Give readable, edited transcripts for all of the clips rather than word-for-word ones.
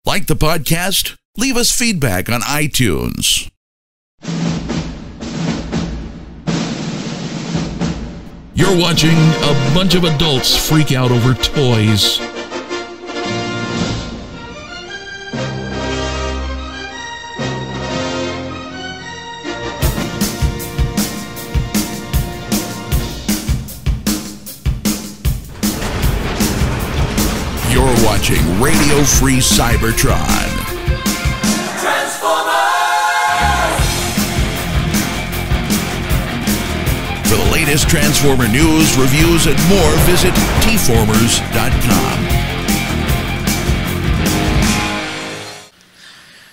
Like the podcast? Leave us feedback on iTunes. You're watching a bunch of adults freak out over toys. You're watching Radio Free Cybertron. For the latest Transformer news, reviews, and more, visit tformers.com.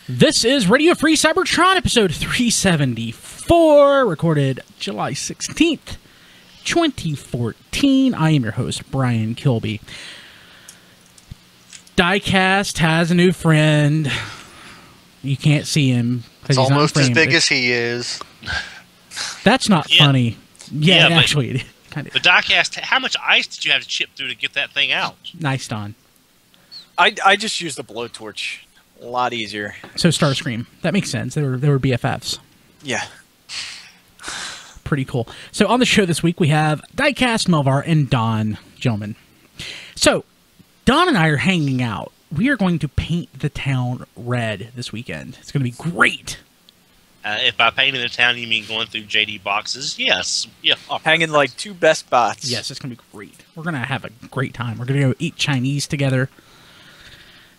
This is Radio Free Cybertron, episode 374, recorded July 16th, 2014. I am your host, Brian Kilby. Diecast has a new friend. You can't see him. It's almost as big as he is. That's not funny. Yeah, actually, kind of. The Diecast, how much ice did you have to chip through to get that thing out? Nice, Don. I just used the blowtorch. A lot easier. So Starscream. That makes sense. They were BFFs. Yeah. Pretty cool. So on the show this week, we have Diecast, Melvar, and Don, gentlemen. So, Don and I are hanging out. We are going to paint the town red this weekend. It's going to be great. If by painting the town you mean going through JD boxes, yes. Yeah. Hanging like two Best Bots. Yes, it's going to be great. We're going to have a great time. We're going to go eat Chinese together.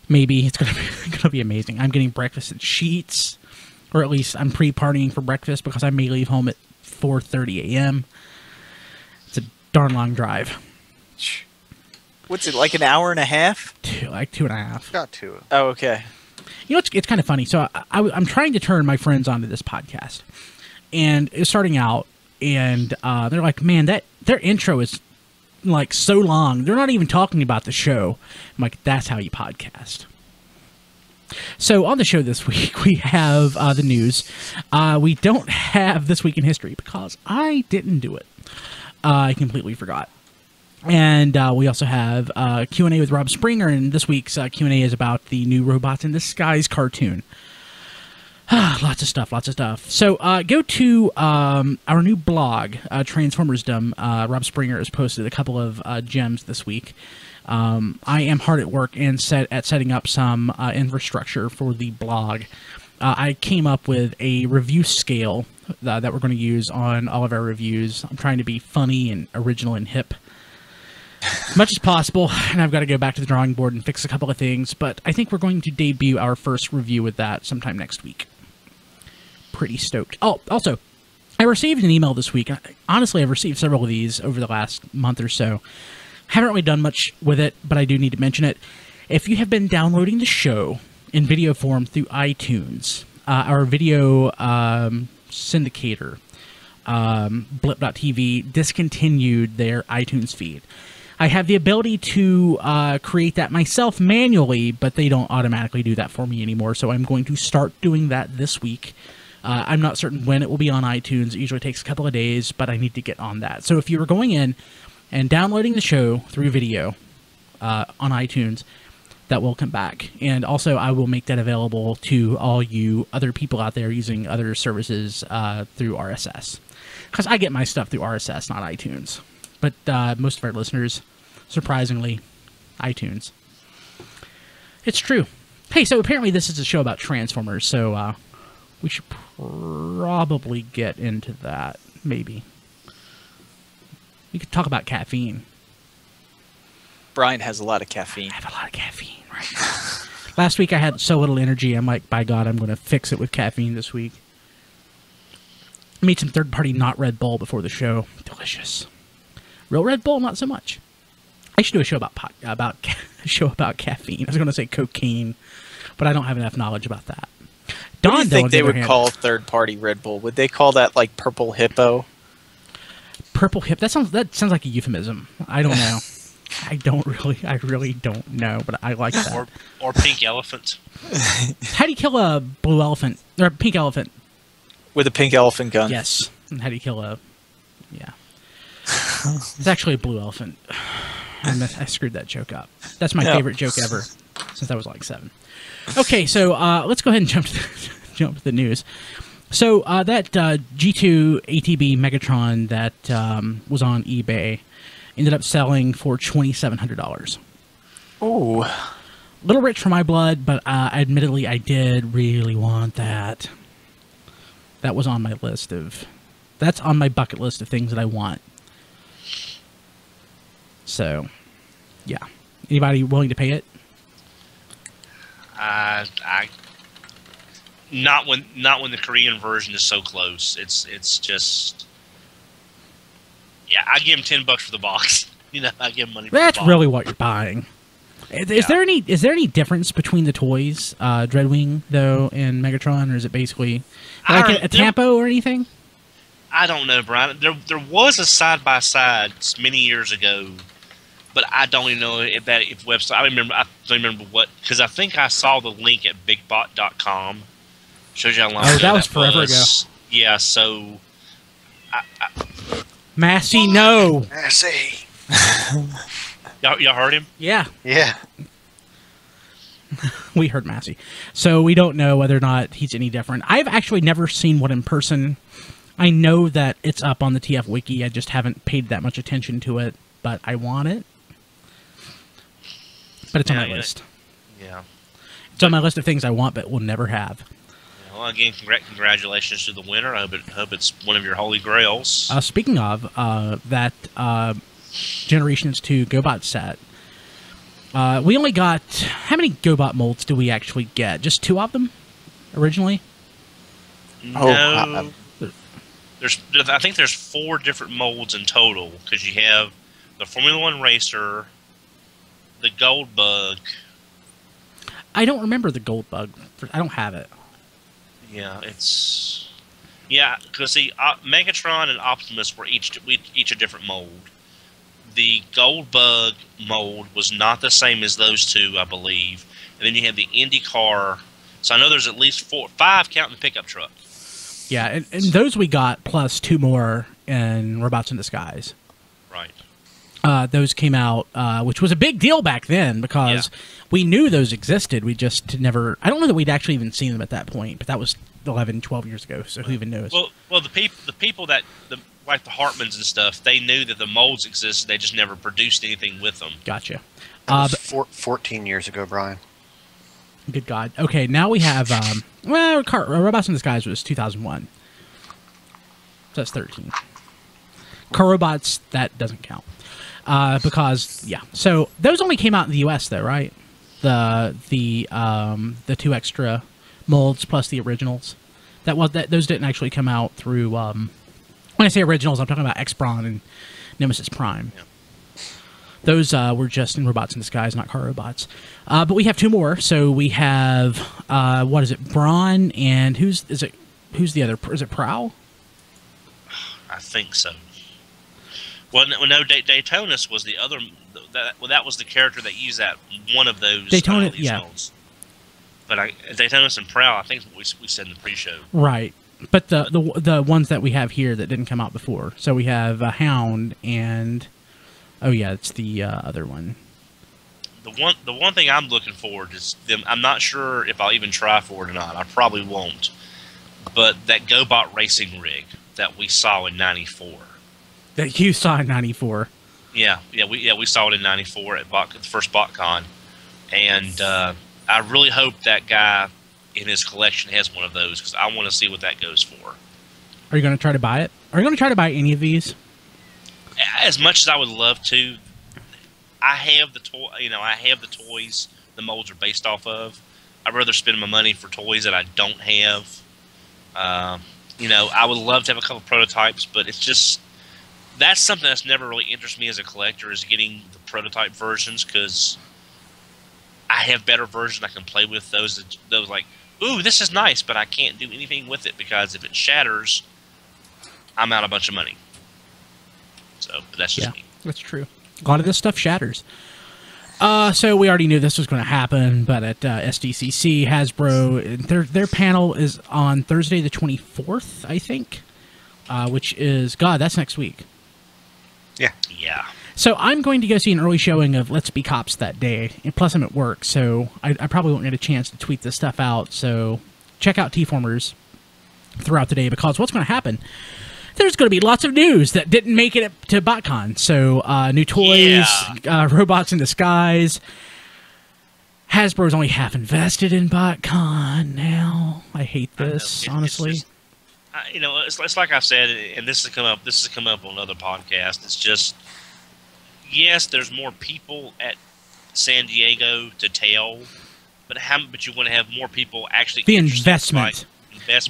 Maybe. It's going to be amazing. I'm getting breakfast at Sheets. Or at least I'm pre-partying for breakfast because I may leave home at 4:30 a.m. It's a darn long drive. What's it, like an hour and a half? Like 2.5. Got to. Oh, okay. You know, it's kind of funny. So I'm trying to turn my friends onto this podcast. And it's starting out, and they're like, man, their intro is like so long. They're not even talking about the show. I'm like, that's how you podcast. So on the show this week, we have the news. We don't have This Week in History because I didn't do it. I completely forgot. And we also have Q&A with Rob Springer, and this week's Q&A is about the new Robots in Disguise cartoon. Lots of stuff. So go to our new blog, Transformersdom. Rob Springer has posted a couple of gems this week. I am hard at work and setting up some infrastructure for the blog. I came up with a review scale that we're going to use on all of our reviews. I'm trying to be funny and original and hip as much as possible, and I've got to go back to the drawing board and fix a couple of things, but I think we're going to debut our first review with that sometime next week. Pretty stoked. Oh, also, I received an email this week. Honestly, I've received several of these over the last month or so. Haven't really done much with it, but I do need to mention it. If you have been downloading the show in video form through iTunes, our video syndicator, Blip.tv, discontinued their iTunes feed. I have the ability to create that myself manually, but they don't automatically do that for me anymore, so I'm going to start doing that this week. I'm not certain when it will be on iTunes. It usually takes a couple of days, but I need to get on that. So if you were going in and downloading the show through video on iTunes, that will come back. And also, I will make that available to all you other people out there using other services through RSS. Because I get my stuff through RSS, not iTunes. But most of our listeners, surprisingly, iTunes. It's true. Hey, so apparently this is a show about Transformers, so we should probably get into that, maybe. We could talk about caffeine. Brian has a lot of caffeine. I have a lot of caffeine right now. Last week I had so little energy, I'm like, by God, I'm going to fix it with caffeine this week. I made some third-party not Red Bull before the show. Delicious. Real Red Bull, not so much. I should do a show about caffeine. I was going to say cocaine, but I don't have enough knowledge about that. What do you think they would call third-party Red Bull? Would they call that like Purple Hippo? Purple Hippo? That sounds like a euphemism. I don't know. I really don't know, but I like that. Or Pink Elephant. How do you kill a blue elephant? Or a pink elephant? With a pink elephant gun. Yes. And how do you kill a... Yeah. It's actually a blue elephant. I screwed that joke up. That's my favorite joke ever. since I was like 7. Okay, so let's go ahead and jump to the news. So that G2 ATB Megatron that was on eBay ended up selling for $2,700. Oh, little rich for my blood, but admittedly, I did really want that. That was on my list of. That's on my bucket list of things that I want. So, yeah. Anybody willing to pay it? Not when the Korean version is so close. It's just, yeah. I give him $10 for the box. I give him money. That's for the box. really what you're buying. Is there any difference between the toys, Dreadwing though, and Megatron, or is it basically like a Tampo or anything? I don't know, Brian. There was a side-by-side many years ago, but I don't even know if website. I don't remember what, because I think I saw the link at bigbot.com. Shows you how long ago that was forever ago. Yeah, so Massey, no. Massey. Y'all heard him? Yeah. Yeah. We heard Massey. So we don't know whether or not he's any different. I've actually never seen one in person. I know that it's up on the TF Wiki. I just haven't paid that much attention to it, but I want it. But it's on my list. Yeah. It's on my list of things I want but will never have. Yeah, well, again, congratulations to the winner. I hope it's one of your holy grails. Speaking of that Generations 2 GoBot set, we only got... How many GoBot molds do we actually get? Just 2 of them originally? No. I think there's 4 different molds in total, because you have the Formula 1 Racer, the Gold Bug. I don't remember the Gold Bug. I don't have it. Yeah, it's... Yeah, because see, Megatron and Optimus were each a different mold. The Gold Bug mold was not the same as those 2, I believe. And then you have the IndyCar. So I know there's at least 5 counting the pickup truck. Yeah, and those we got plus 2 more in Robots in Disguise. Right. Those came out, which was a big deal back then because we knew those existed. We just never... I don't know that we'd actually even seen them at that point, but that was 11, 12 years ago, so who even knows? Well, the people that... like the Hartmans and stuff, they knew that the molds existed. They just never produced anything with them. Gotcha. That was 14 years ago, Brian. Good God. Okay, now we have... Robots in Disguise was 2001. So that's 13. Car Robots, that doesn't count. Because, yeah. So, those only came out in the U.S., though, right? The 2 extra molds plus the originals. Those didn't actually come out through... when I say originals, I'm talking about X-Brawn and Nemesis Prime. Yeah. Those were just in Robots in Disguise, not Car Robots. But we have 2 more. So we have, what is it, Brawn, and who's the other? Is it Prowl? I think so. Well, no, Daytonus was the other. That was the character that used that one of those. Daytona, yeah. Modes. But Daytonus and Prowl, I think is what we said in the pre-show. Right. But the ones that we have here that didn't come out before. So we have a Hound and... Oh, yeah, it's the other one. The one thing I'm looking forward to is them. I'm not sure if I'll even try for it or not. I probably won't. But that GoBot racing rig that we saw in '94. That you saw in '94. Yeah, we saw it in '94 at the first BotCon, and I really hope that guy in his collection has one of those because I want to see what that goes for. Are you going to try to buy it? Are you going to try to buy any of these? As much as I would love to, I have the toy. I have the toys the molds are based off of. I'd rather spend my money for toys that I don't have. I would love to have a couple prototypes, but it's just that's something that's never really interested me as a collector is getting the prototype versions because I have better versions I can play with. Those like, ooh, this is nice, but I can't do anything with it because if it shatters, I'm out a bunch of money. So, but that's just me. That's true. A lot of this stuff shatters. So we already knew this was going to happen, but at SDCC, Hasbro, their panel is on Thursday the 24th, I think, which is, God, that's next week. Yeah. Yeah. So I'm going to go see an early showing of Let's Be Cops that day, and plus I'm at work, so I probably won't get a chance to tweet this stuff out. So check out T-Formers throughout the day, because what's going to happen? There's going to be lots of news that didn't make it to BotCon. So new toys, robots in disguise. Hasbro's only half invested in BotCon now. I hate this, honestly. It's just, it's like I've said, and this has come up on other podcasts. It's just, yes, there's more people at San Diego to tell, but you want to have more people actually the investment. There's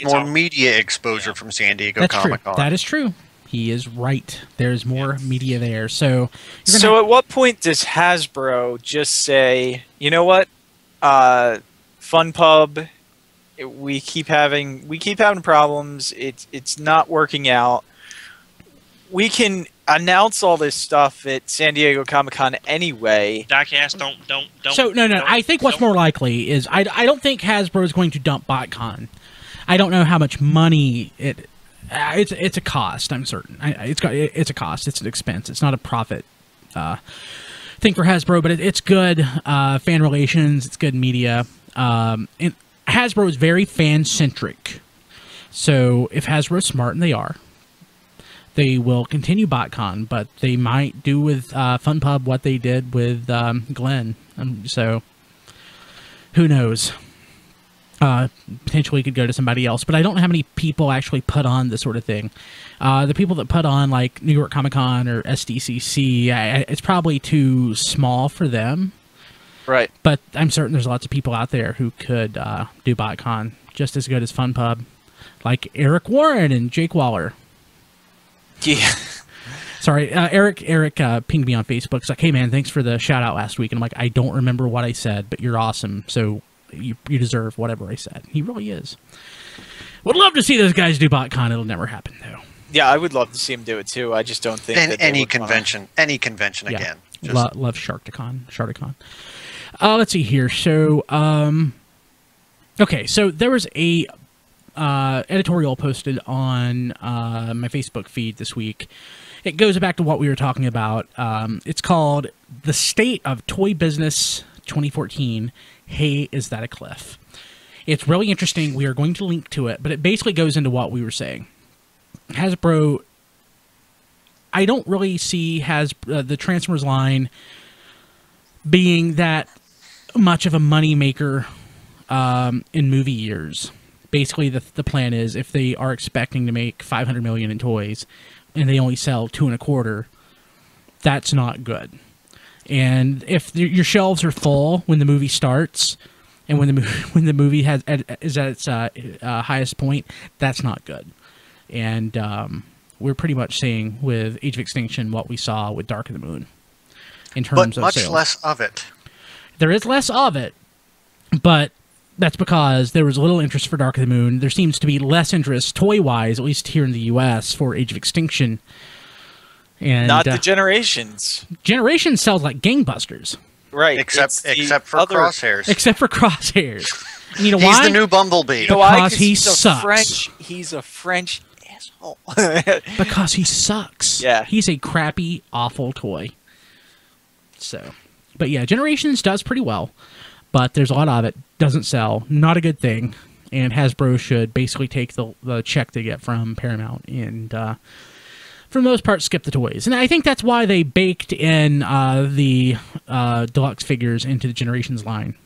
more media exposure from San Diego Comic-Con. That is true. He is right. There's more media there. So at what point does Hasbro just say, you know what, Fun Pub, we keep having problems. It's not working out. We can announce all this stuff at San Diego Comic-Con anyway. Diecast, don't. So no. I think what's more likely is I don't think Hasbro is going to dump BotCon. I don't know how much money it's a cost. I'm certain. It's a cost. It's an expense. It's not a profit thing for Hasbro, but it's good fan relations. It's good media. And Hasbro is very fan centric. So if Hasbro's smart, and they are, they will continue BotCon, but they might do with Fun Pub what they did with Glenn. So who knows? Potentially could go to somebody else, but I don't know how many people actually put on this sort of thing. The people that put on like New York Comic Con or SDCC, it's probably too small for them. Right. But I'm certain there's lots of people out there who could do BotCon just as good as Fun Pub, like Eric Warren and Jake Waller. Yeah. Sorry, Eric pinged me on Facebook. It's like, hey man, thanks for the shout out last week. And I'm like, I don't remember what I said, but you're awesome. So you deserve whatever I said. He really is. Would love to see those guys do BotCon. It'll never happen though. Yeah, I would love to see him do it too. I just don't think that any convention again. Just Love Sharkticon. Let's see here. So, okay, so there was a editorial posted on my Facebook feed this week. It goes back to what we were talking about. It's called "The State of Toy Business 2014." Hey, is that a cliff? It's really interesting. We are going to link to it, but it basically goes into what we were saying. Hasbro, I don't really see the Transformers line being that much of a money maker in movie years. Basically, the plan is if they are expecting to make $500 million in toys and they only sell $225 million, that's not good. And if your shelves are full when the movie starts, and when the movie is at its highest point, that's not good. And we're pretty much seeing with Age of Extinction what we saw with Dark of the Moon in terms of much sales. Less of it. There is less of it, but that's because there was little interest for Dark of the Moon. There seems to be less interest toy-wise, at least here in the U.S., for Age of Extinction. And not the Generations. Generations sells like gangbusters. Right. Except for Crosshairs. Except for Crosshairs. And you know He's why? the new Bumblebee. You know why? Because he sucks. He's a French asshole. Because he sucks. Yeah. He's a crappy, awful toy. So, but yeah, Generations does pretty well, but there's a lot of it. Doesn't sell. Not a good thing. And Hasbro should basically take the check they get from Paramount and, for the most part, skip the toys. And I think that's why they baked in the deluxe figures into the Generations line.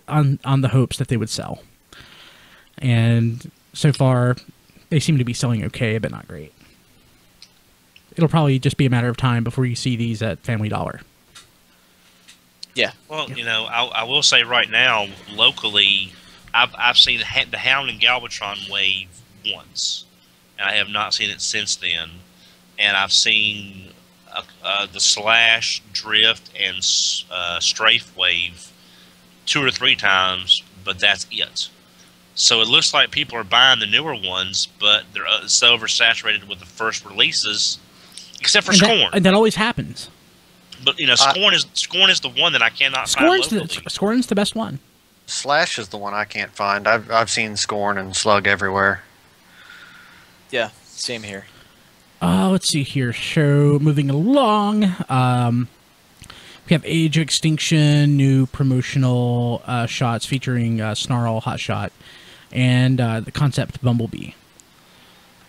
On the hopes that they would sell. And so far, they seem to be selling okay, but not great. It'll probably just be a matter of time before you see these at Family Dollar. Yeah. Well, I will say right now, locally, I've seen the Hound and Galvatron wave once, and I have not seen it since then. And I've seen the Slash, Drift, and Strafe wave 2 or 3 times, but that's it. So it looks like people are buying the newer ones, but they're so oversaturated with the first releases, except for Scorn. And that always happens. But Scorn is the one that I cannot find locally. Scorn's the best one. Slash is the one I can't find. I've seen Scorn and Slug everywhere. Yeah, same here. Let's see here. So, moving along, we have Age of Extinction, new promotional shots featuring Snarl, Hotshot, and the concept Bumblebee.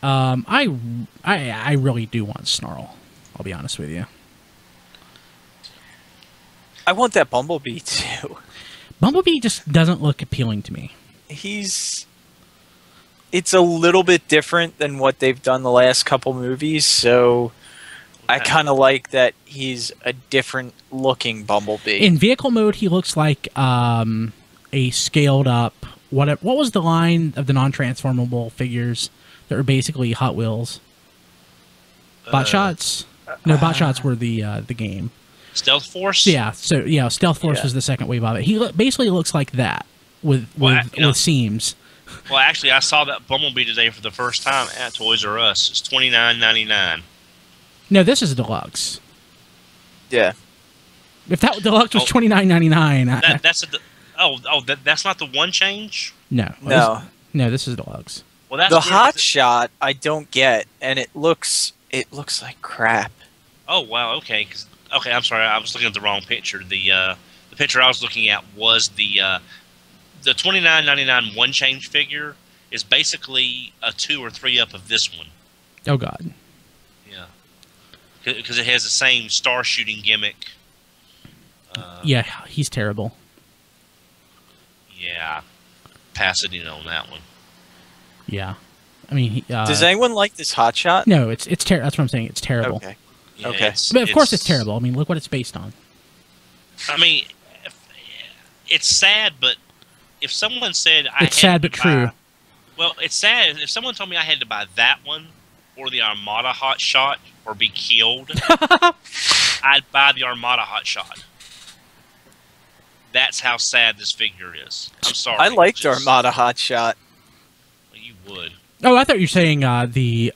I really do want Snarl. I'll be honest with you. I want that Bumblebee too. Bumblebee just doesn't look appealing to me. It's a little bit different than what they've done the last couple movies, so I kind of like that he's a different looking Bumblebee. In vehicle mode, he looks like a scaled up. What was the line of the non-transformable figures that were basically Hot Wheels? Bot shots? No, bot shots were the game. Stealth Force? Yeah, so Stealth Force was the second wave of it. He basically looks like that with seams. Well, actually, I saw that Bumblebee today for the first time at Toys R Us. It's $29.99. No, this is Deluxe. Yeah. If that Deluxe was $29.99, that's not the one change. No, this is Deluxe. Well, that's the Hot Shot I don't get, and it looks like crap. Oh wow, okay. Okay, I'm sorry, I was looking at the wrong picture. The picture I was looking at was the $29.99 one change figure is basically a 2 or 3 up of this one. Oh God. Yeah. Because it has the same star shooting gimmick. Yeah, he's terrible. Yeah. Pass it in on that one. Yeah. I mean, does anyone like this Hot Shot? No, it's terrible. That's what I'm saying. It's terrible. Okay. Yeah, okay. But of course it's terrible. I mean, look what it's based on. I mean, it's sad, but if someone said it's sad but true. Well, it's sad. If someone told me I had to buy that one or the Armada Hot Shot or be killed, I'd buy the Armada Hot Shot. That's how sad this figure is. I'm sorry. I liked Armada Hot Shot. Well, you would. Oh, I thought you were saying the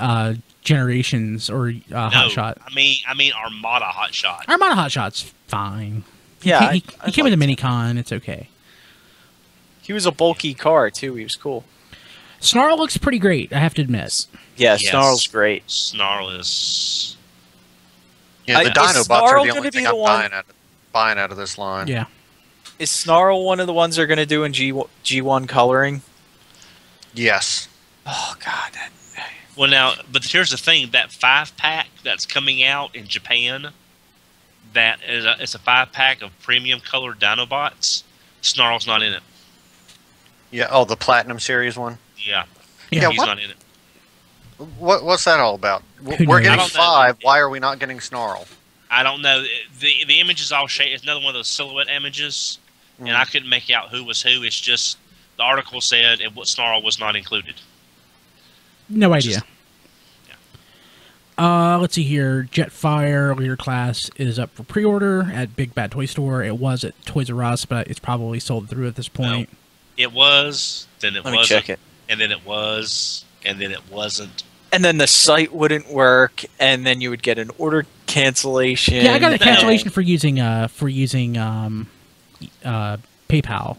Generations or Hot Shot. I mean Armada Hot Shot. Armada Hot Shot's fine. Yeah, he came with a Minicon. It's okay. He was a bulky car too. He was cool. Snarl looks pretty great, I have to admit. Yeah, yes. Snarl's great. Snarl is. Yeah, the Dinobots are the only thing I'm buying out of this line. Yeah. Is Snarl one of the ones they're going to do in G1 coloring? Yes. Oh God. Well, now, but here's the thing: that 5-pack that's coming out in Japan, that is it's a 5-pack of premium colored Dinobots. Snarl's not in it. Yeah. Oh, the Platinum Series one. Yeah. Yeah. He's not in it. What's that all about? We're getting 5. Why are we not getting Snarl? I don't know. The image is all shaped. It's another one of those silhouette images, and I couldn't make out who was who. It's just the article said Snarl was not included. No idea. Let's see here. Jetfire Leader Class is up for pre-order at Big Bad Toy Store. It was at Toys R Us, but it's probably sold through at this point. No, it was, then it wasn't. Let me check it. And then it was, and then it wasn't. And then the site wouldn't work, and then you would get an order cancellation. Yeah, I got a cancellation for using PayPal.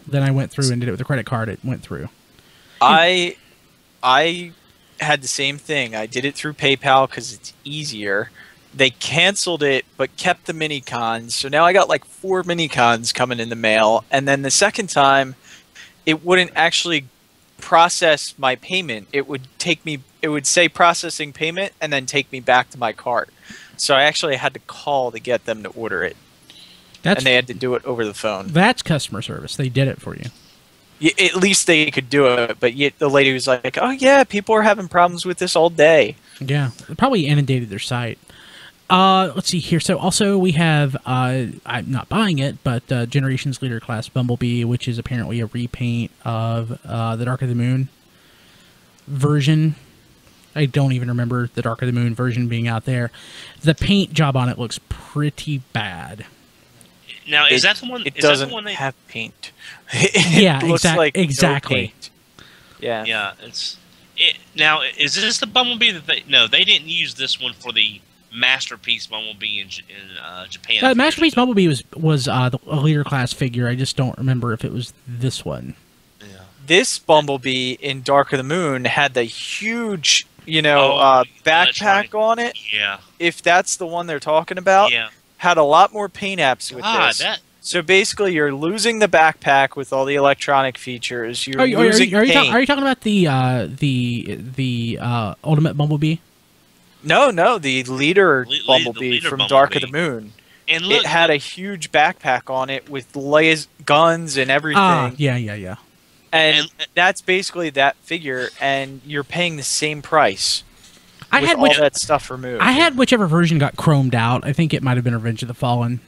Then I went through and did it with a credit card. It went through. I had the same thing. I did it through PayPal because it's easier. They canceled it, but kept the Minicons. So now I got like 4 Minicons coming in the mail. And then the second time, it wouldn't actually process my payment. It would say processing payment and then take me back to my cart. So I actually had to call to get them to order it. And they had to do it over the phone. That's customer service. They did it for you. At least they could do it, but yet the lady was like, "Oh yeah, people are having problems with this all day." Yeah, they probably inundated their site. Let's see here. So also we have, I'm not buying it, but Generations Leader Class Bumblebee, which is apparently a repaint of the Dark of the Moon version. I don't even remember the Dark of the Moon version being out there. The paint job on it looks pretty bad. Now, is that the one? It doesn't have paint. Yeah, exactly. No paint. Yeah. Yeah, now, is this the Bumblebee that they didn't use this one for the Masterpiece Bumblebee in Japan. The Masterpiece Bumblebee was a Leader Class figure. I just don't remember if it was this one. Yeah. This Bumblebee in Dark of the Moon had the huge backpack on it. Yeah. If that's the one they're talking about, had a lot more paint apps with this. So basically, you're losing the backpack with all the electronic features. Are you talking about the Ultimate Bumblebee? No, the leader Bumblebee from Dark of the Moon. And look, it had a huge backpack on it with guns and everything. Yeah. And that's basically that figure, and you're paying the same price. I had all that stuff removed. I had whichever version got chromed out. I think it might have been Revenge of the Fallen.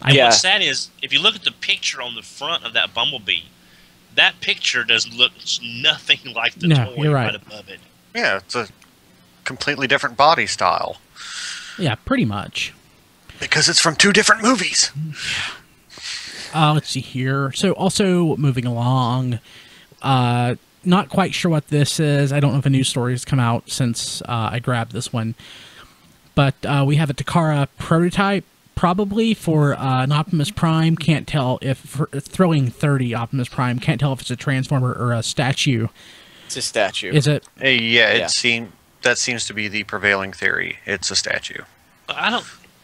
And what's sad is, if you look at the picture on the front of that Bumblebee, that picture does look nothing like the toy right above it. Yeah, it's a completely different body style. Yeah, pretty much. Because it's from 2 different movies. Let's see here. So, also moving along, not quite sure what this is. I don't know if a news story has come out since I grabbed this one. But we have a Takara prototype, probably for an Optimus Prime. Can't tell if throwing 30 Optimus Prime. Can't tell if it's a Transformer or a statue. It's a statue. Is it? Yeah. That seems to be the prevailing theory. It's a statue.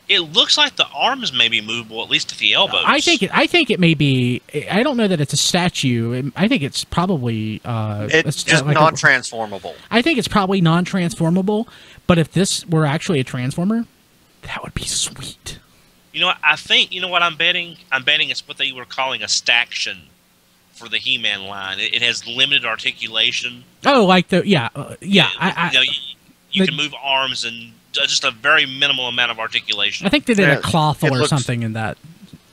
It looks like the arms may be movable, at least at the elbows. I think it may be. I don't know that it's a statue. I think it's probably. It's just like non-transformable. I think it's probably non-transformable. But if this were actually a Transformer, that would be sweet. You know what? I think, you know what I'm betting? I'm betting it's what they were calling a staction for the He-Man line. It has limited articulation. Oh, like the you can move arms and just a very minimal amount of articulation. I think they did a clothal or something in that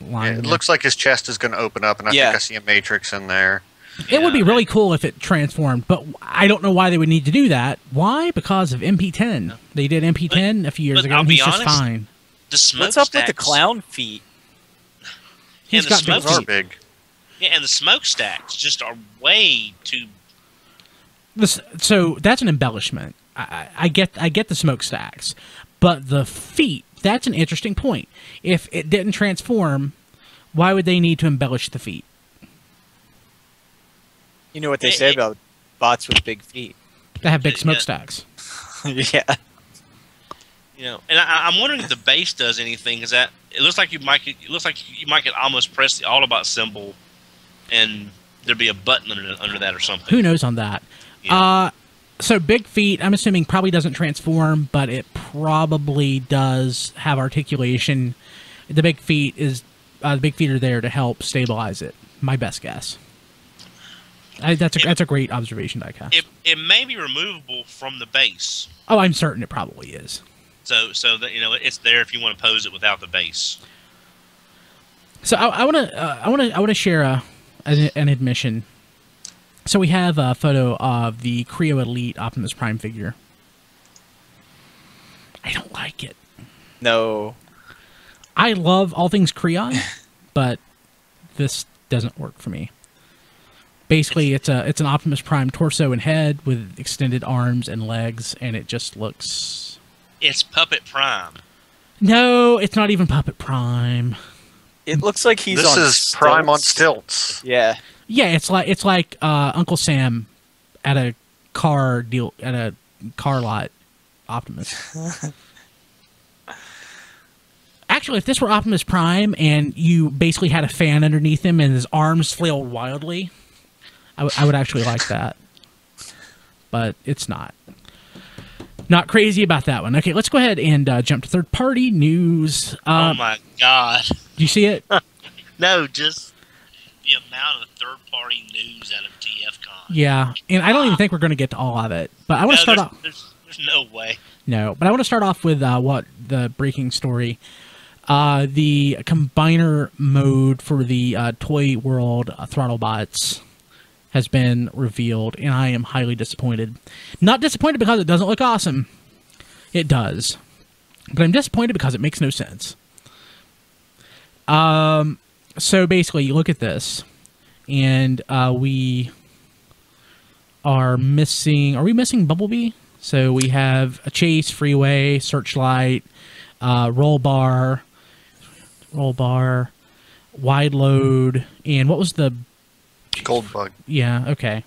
line. It looks like his chest is going to open up, and I think I see a matrix in there. It would be really cool if it transformed, but I don't know why they would need to do that. Why? Because of MP10. No. They did MP10 a few years ago, and he's just fine. What's up with the clown feet? He's got big feet. Big. Yeah, and the smokestacks just are way too... So that's an embellishment. I get the smokestacks, but the feet, that's an interesting point. If it didn't transform, why would they need to embellish the feet? You know what they say about bots with big feet. They have big smokestacks. Yeah. You know, and I'm wondering if the base does anything. Is that it looks like you might could almost press the Autobot symbol, and there'd be a button under that or something. Who knows on that? Yeah. So big feet, I'm assuming probably doesn't transform, but it probably does have articulation. The big feet are there to help stabilize it. My best guess. That's a great observation, Diecast. It may be removable from the base. Oh, I'm certain it probably is. So that it's there if you want to pose it without the base. So I want to share an admission. So we have a photo of the Creo Elite Optimus Prime figure. I don't like it. No. I love all things Creon, but this doesn't work for me. Basically, it's an Optimus Prime torso and head with extended arms and legs, and it just looks... It's Puppet Prime. No, it's not even Puppet Prime. It looks like he's on This is stilts. Prime on stilts. Yeah. Yeah, it's like Uncle Sam at a car lot Optimus. Actually, if this were Optimus Prime and you basically had a fan underneath him and his arms flailed wildly, I would actually like that. But it's not. Not crazy about that one. Okay, let's go ahead and jump to third-party news. Oh my God! Do you see it? No, just the amount of third-party news out of TFCon. Yeah, and I don't even think we're going to get to all of it. But I want to start off. There's no way. No, but I want to start off with what the breaking story. The combiner mode for the Toy World Throttlebots has been revealed, and I am highly disappointed. Not disappointed because it doesn't look awesome. It does. But I'm disappointed because it makes no sense. So basically, you look at this, and we are missing... Are we missing Bumblebee? So we have a Chase, Freeway, Searchlight, Roll Bar, Wide Load, and what was the... Gold Bug. Yeah, okay.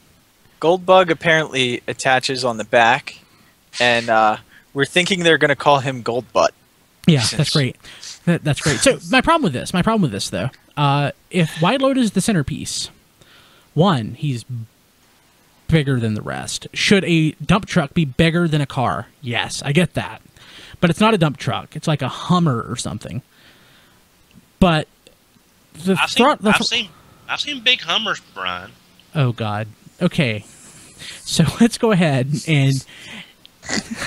Goldbug apparently attaches on the back, and we're thinking they're going to call him Goldbutt. Yeah, that's great. That's great. So my problem with this though, if wide load is the centerpiece, one, he's bigger than the rest. Should a dump truck be bigger than a car? Yes, I get that. But it's not a dump truck. It's like a Hummer or something. But I've seen big Hummers, Brian. Oh God. Okay. So let's go ahead and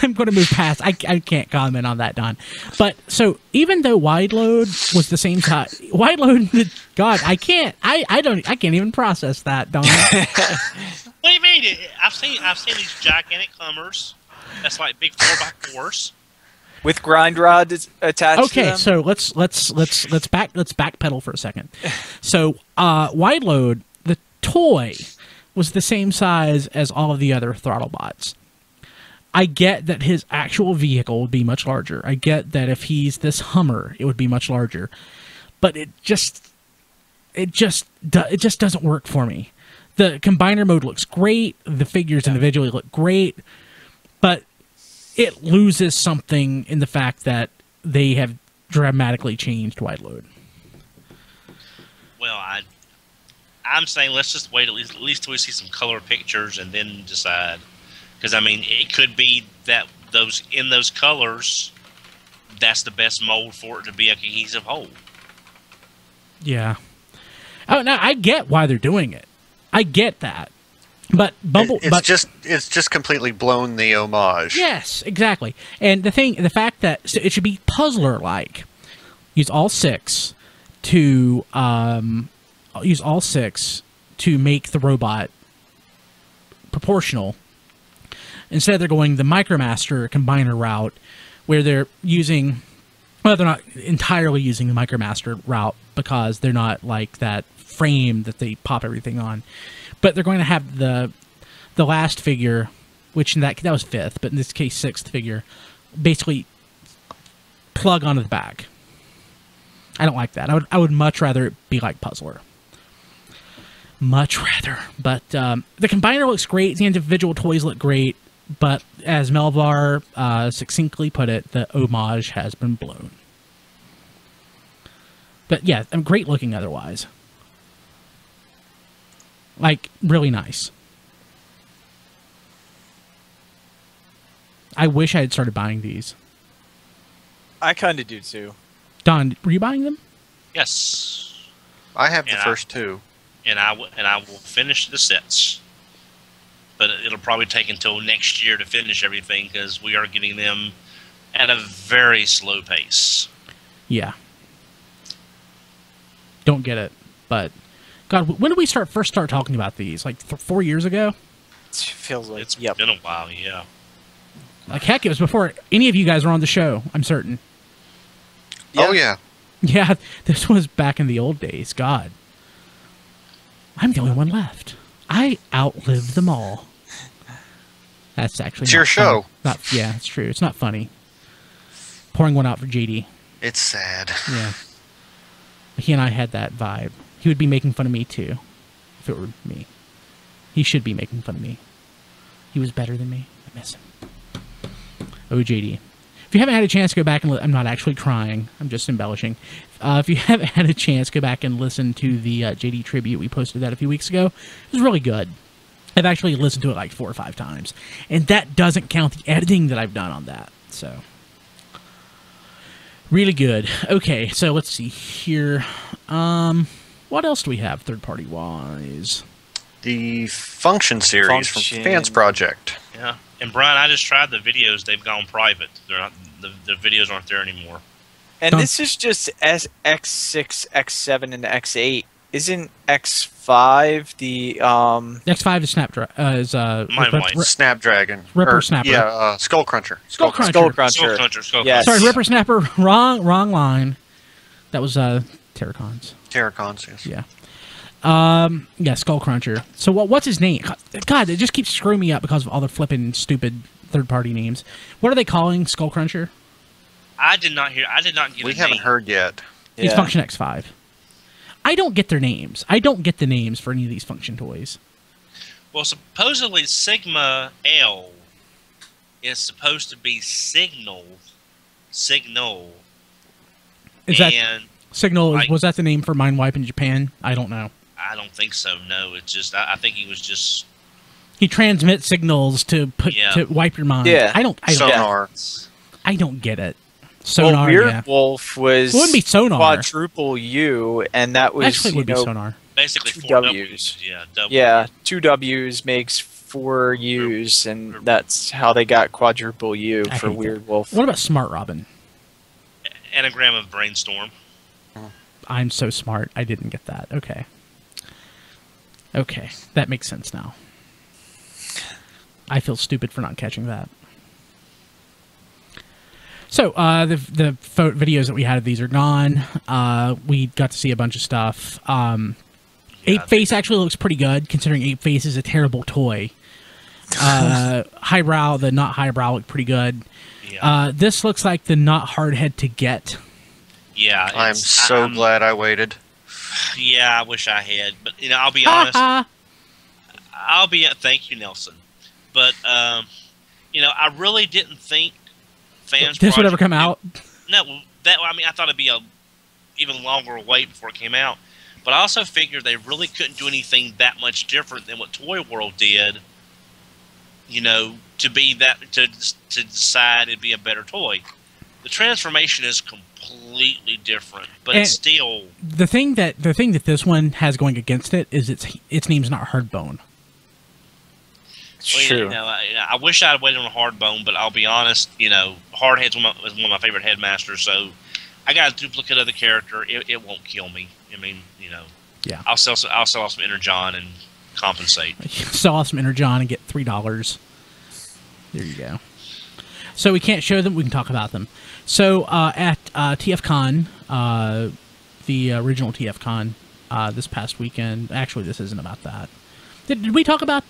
I'm going to move past. I can't comment on that, Don. But so even though wide load was the same size, wide load. God, I can't even process that, Don. What do you mean? I've seen these gigantic Hummers. That's like big 4x4s with grind rod attached. Okay, to them? so let's backpedal for a second. So wide load, the toy was the same size as all of the other throttle bots. I get that his actual vehicle would be much larger. I get that if he's this Hummer, it would be much larger. But it just doesn't work for me. The combiner mode looks great. The figures individually look great, but it loses something in the fact that they have dramatically changed wide load. Well, I'm saying let's just wait at least till we see some color pictures and then decide. Because I mean, it could be that those colors, that's the best mold for it to be a cohesive whole. Yeah. Oh, no, I get why they're doing it. I get that. But it's just completely blown the homage. Yes, exactly. And the fact that it should be puzzler-like. Use all six to make the robot proportional. Instead, they're going the Micromaster combiner route, where they're using. Well, they're not entirely using the Micromaster route because they're not like that frame that they pop everything on. But they're going to have the last figure, which in that was fifth, but in this case sixth figure, basically plug onto the back. I don't like that. I would much rather it be like Puzzler. Much rather. But the combiner looks great. The individual toys look great. But as Melvar succinctly put it, the homage has been blown. But yeah, great looking otherwise. Like, really nice. I wish I had started buying these. I kind of do too. Don, were you buying them? Yes. I have the first two. And I will finish the sets. But it'll probably take until next year to finish everything because we are getting them at a very slow pace. Yeah. Don't get it, but God, when did we first start talking about these? Like 4 years ago? It feels like it's been a while, yeah. Like heck, it was before any of you guys were on the show. I'm certain. Yeah. Oh yeah. Yeah, this was back in the old days. God, I'm the only one left. I outlived them all. That's actually it's your show. Yeah, it's true. It's not funny. Pouring one out for JD. It's sad. Yeah. He and I had that vibe. He would be making fun of me too, if it were me. He should be making fun of me. He was better than me. I miss him. Oh, JD. If you haven't had a chance to go back and I'm not actually crying. I'm just embellishing. If you haven't had a chance, go back and listen to the JD tribute. We posted that a few weeks ago. It was really good. I've actually listened to it like 4 or 5 times. And that doesn't count the editing that I've done on that. So, really good. Okay, so let's see here. What else do we have third-party wise? The Function series from Fans Project. Yeah. And Brian, I just tried the videos. They've gone private. They're not. The videos aren't there anymore. And this is just X6, X7, and X8. Isn't X5 the X5 is Snapdragon. Ripper Snapper. Yeah, Skull Cruncher. Skull Cruncher. Yes. Sorry, Ripper Snapper. Wrong line. That was Terracons. Terracons, yes. Yeah. Yeah, Skull Cruncher. So what's his name? God, it just keeps screwing me up because of all the flipping stupid third-party names. What are they calling Skull Cruncher? I did not get. We haven't heard yet. He's Function X5. I don't get their names. I don't get the names for any of these Function toys. Well, supposedly Sigma L is supposed to be Signal. Is that Signal? Was that the name for Mind Wipe in Japan? I don't know. I don't think so. No, it's just I think he was just. He transmits signals to wipe your mind. Yeah, I don't. Sonar. I don't get it. Sonar. Well, Weird Wolf was. It wouldn't be sonar. Quadruple U, and that was actually would be sonar. Basically, 4 W's. Yeah, 2 W's makes 4 U's, and that's how they got quadruple U for Weird Wolf. What about Smart Robin? Anagram of Brainstorm. I'm so smart. I didn't get that. Okay. Okay, that makes sense now. I feel stupid for not catching that. So, the videos that we had of these are gone. We got to see a bunch of stuff. Ape Face actually looks pretty good, considering Ape Face is a terrible toy. Highbrow, the not highbrow, look pretty good. Yeah. This looks like the not hard head to get. Yeah, I'm so glad I waited. Yeah, I wish I had, but I'll be honest. Thank you, Nelson. But I really didn't think fans. This would ever come out. No, I thought it'd be a even longer wait before it came out. But I also figured they really couldn't do anything that much different than what Toy World did. To decide it'd be a better toy. The transformation is completely different, but it's still the thing that this one has going against it is its name's not Hardbone. True. I wish I'd waited on Hardbone, but I'll be honest. Hardhead's one of my favorite headmasters, so I got a duplicate of the character. It won't kill me. Yeah. I'll sell off some Energon and compensate. Sell off some Energon and get $3. There you go. So we can't show them. We can talk about them. So at TFCon, the original TFCon, this past weekend. Actually, this isn't about that. Did we talk about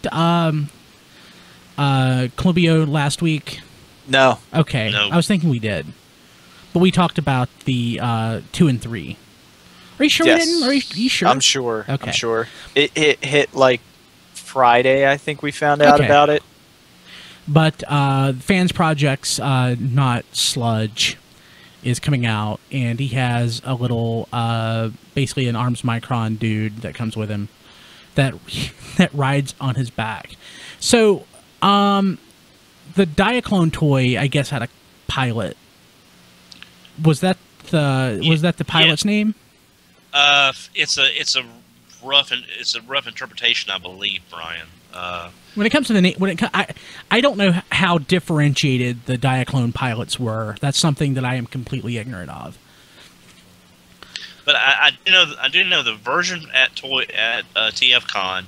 Columpio last week? No. Okay. No. I was thinking we did, but we talked about the 2 and 3. Are you sure we didn't? Are you sure? I'm sure. Okay. I'm sure. It hit like Friday. I think we found out about it. But Fans Project's Not Sludge is coming out, and he has a little, basically an Arms Micron dude that comes with him that rides on his back. So, the Diaclone toy, I guess, had a pilot. Was that the pilot's name? It's a rough interpretation, I believe, Brian. When it comes to the name, I don't know how differentiated the Diaclone pilots were. That's something that I am completely ignorant of. But I do know the version at TFCon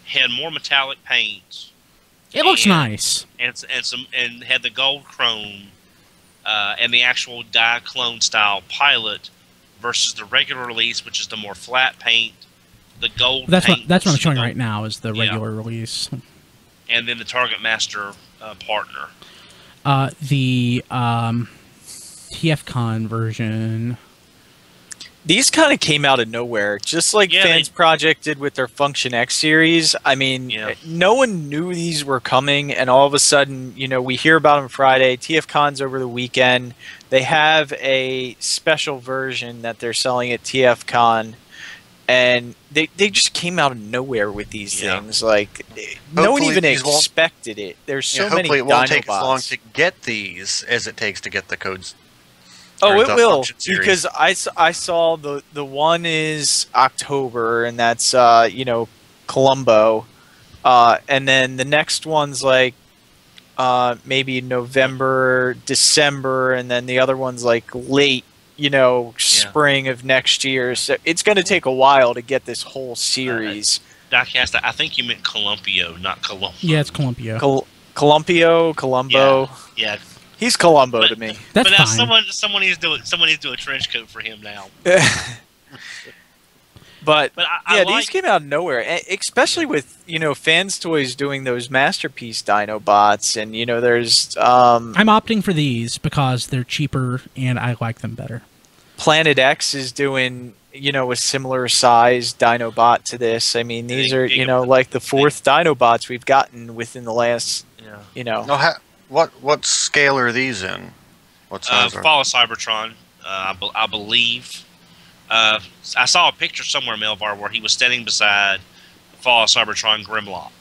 had more metallic paints. It looks nice, and had the gold chrome and the actual Diaclone style pilot versus the regular release, which is the more flat paint. The gold. That's what I'm showing right now is the regular release, and then the Target Master partner. The TFCon version. These kind of came out of nowhere, just like Fans Project did with their Function X series. I mean, no one knew these were coming, and all of a sudden, we hear about them Friday. TFCon's over the weekend. They have a special version that they're selling at TFCon, and they just came out of nowhere with these things. Like, no one even expected it. There's so many hopefully it won't take Dinobots. as long to get these as it takes to get the codes. Oh, it will, because I saw the one is October, and that's Columbo, and then the next one's like maybe November, December, and then the other one's like late, spring of next year. So it's going to take a while to get this whole series. Diecast, I think you meant Columpio, not Columbo. Yeah, it's Columpio. Columbo. Yeah. He's Columbo to me. That's but now fine. someone needs to do a trench coat for him now. But I these came out of nowhere, especially with Fans Toys doing those Masterpiece Dinobots, and there's I'm opting for these because they're cheaper and I like them better. Planet X is doing a similar size Dinobot to this. I mean, these are, like the fourth Dinobots we've gotten within the last, No, what scale are these in? What size are? Fall of Cybertron, I believe. I saw a picture somewhere, Melvar, where he was standing beside the Fall of Cybertron Grimlock,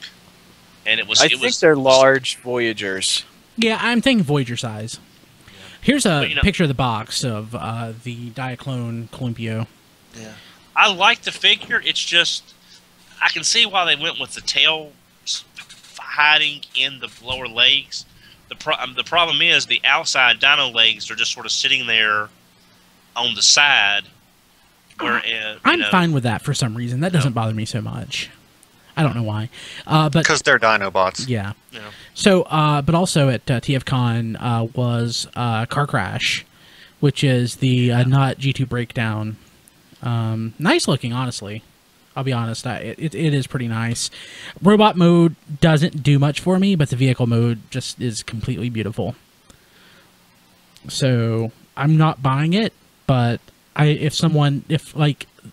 and it was. I think they're large Voyagers. Yeah, I'm thinking Voyager size. Here's a picture of the box of the Diaclone Columpio. Yeah, I like the figure. It's just I can see why they went with the tail hiding in the lower legs. The problem is the outside dino legs are just sort of sitting there on the side. Where, I'm fine with that for some reason. That doesn't bother me so much. I don't know why. But because they're Dinobots. Yeah. So, but also at TFCon was Car Crash, which is the not G2 Breakdown. Nice looking, honestly. I'll be honest. It is pretty nice. Robot mode doesn't do much for me, but the vehicle mode just is completely beautiful. So I'm not buying it, but if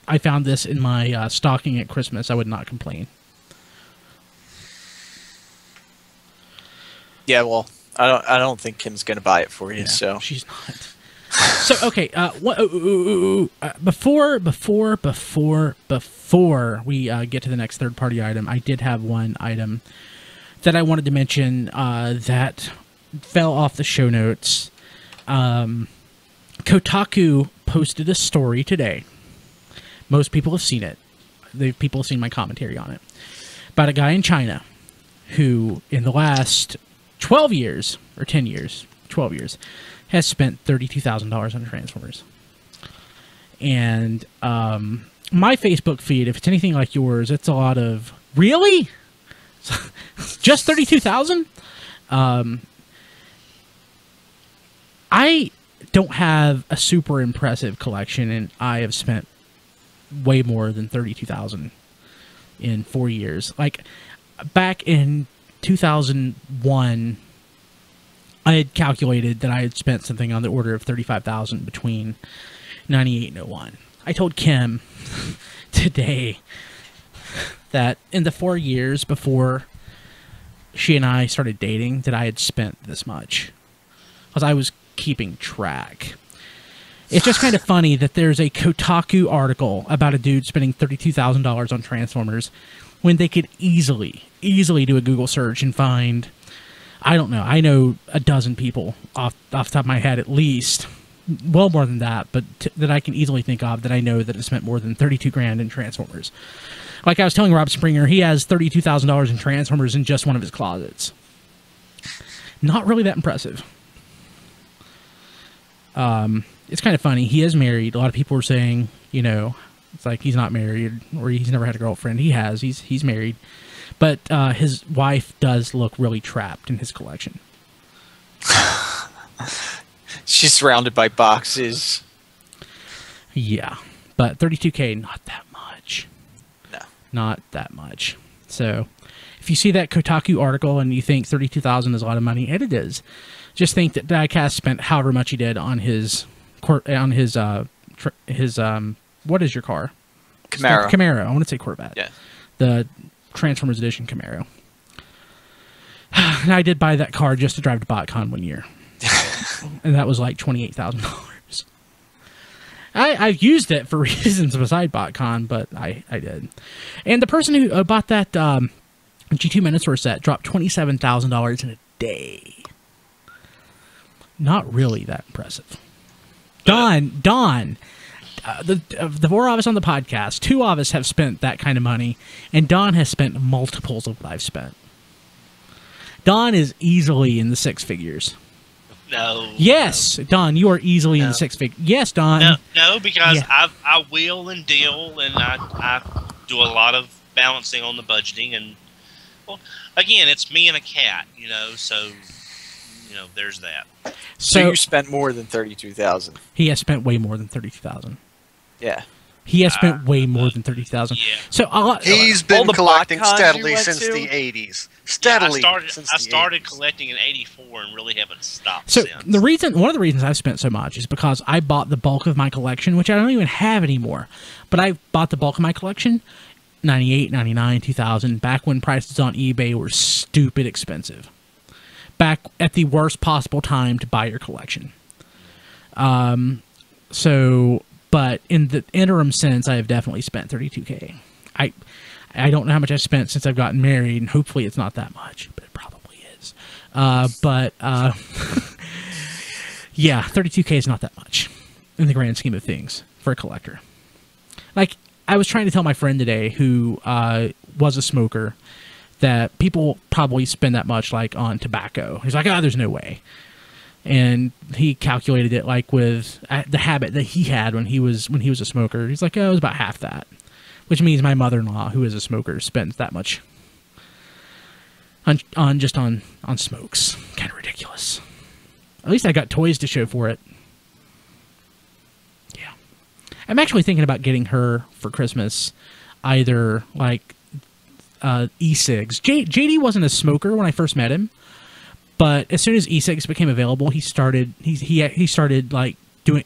I found this in my stocking at Christmas, I would not complain. Yeah, well, I don't think Kim's gonna buy it for you. Yeah, so she's not. So okay, before we get to the next third-party item, I did have one item that I wanted to mention that fell off the show notes. Kotaku posted a story today. Most people have seen it. People have seen my commentary on it. About a guy in China who, in the last 12 years, or 10 years, 12 years, has spent $32,000 on Transformers. And my Facebook feed, if it's anything like yours, it's a lot of, really? Just $32,000? I don't have a super impressive collection, and I have spent way more than $32,000 in 4 years. Like, back in 2001, I had calculated that I had spent something on the order of $35,000 between 98 and 01. I told Kim today that in the 4 years before she and I started dating that I had spent this much. Because I was keeping track. It's just kind of funny that there's a Kotaku article about a dude spending $32,000 on Transformers when they could easily do a Google search and find, I don't know, I know a dozen people off the top of my head at least, well more than that, but that I can easily think of that I know that have spent more than 32 grand in Transformers. Like I was telling Rob Springer, he has $32,000 in Transformers in just one of his closets. Not really that impressive. It's kind of funny. He is married. A lot of people were saying, it's like he's not married or he's never had a girlfriend. He has. He's married. But his wife does look really trapped in his collection. She's surrounded by boxes. Yeah. But $32K, not that much. No. Not that much. So if you see that Kotaku article and you think $32,000 is a lot of money, and it is, just think that Diecast spent however much he did on his what is your car? Camaro. Camaro. I want to say Corvette. Yeah. The Transformers Edition Camaro. And I did buy that car just to drive to BotCon one year. And that was like $28,000. I've used it for reasons beside BotCon, but I did. And the person who bought that G2 Minotaur set dropped $27,000 in a day. Not really that impressive. Don, the four of us on the podcast, two of us have spent that kind of money, and Don has spent multiples of what I've spent. Don is easily in the six figures. No. Yes, no. Don, you are easily in the six figures. Yes, Don. No, because I wheel and deal, and I do a lot of balancing on the budgeting, and well, again, it's me and a cat, so there's that. So you spent more than $32,000. He has spent way more than $32,000. Yeah. He has spent way more than 30,000. Yeah. So he's been collecting steadily since the 80s. Steadily. Yeah, I started collecting in '84 and really haven't stopped so since. One of the reasons I've spent so much is because I bought the bulk of my collection, which I don't even have anymore. But I bought the bulk of my collection, 98, 99, 2000, back when prices on eBay were stupid expensive. Back at the worst possible time to buy your collection. But in the interim since, I have definitely spent $32K. I don't know how much I've spent since I've gotten married, and hopefully it's not that much, but it probably is. Yeah, $32K is not that much in the grand scheme of things for a collector. Like, I was trying to tell my friend today who was a smoker that people probably spend that much, like, on tobacco. He's like, there's no way. And he calculated it, like, with the habit that he had when he was a smoker. He's like, it was about half that. Which means my mother-in-law, who is a smoker, spends that much on smokes. Kind of ridiculous. At least I got toys to show for it. Yeah. I'm actually thinking about getting her for Christmas either, like, e-cigs. JD wasn't a smoker when I first met him, but as soon as e-cigs became available, he started like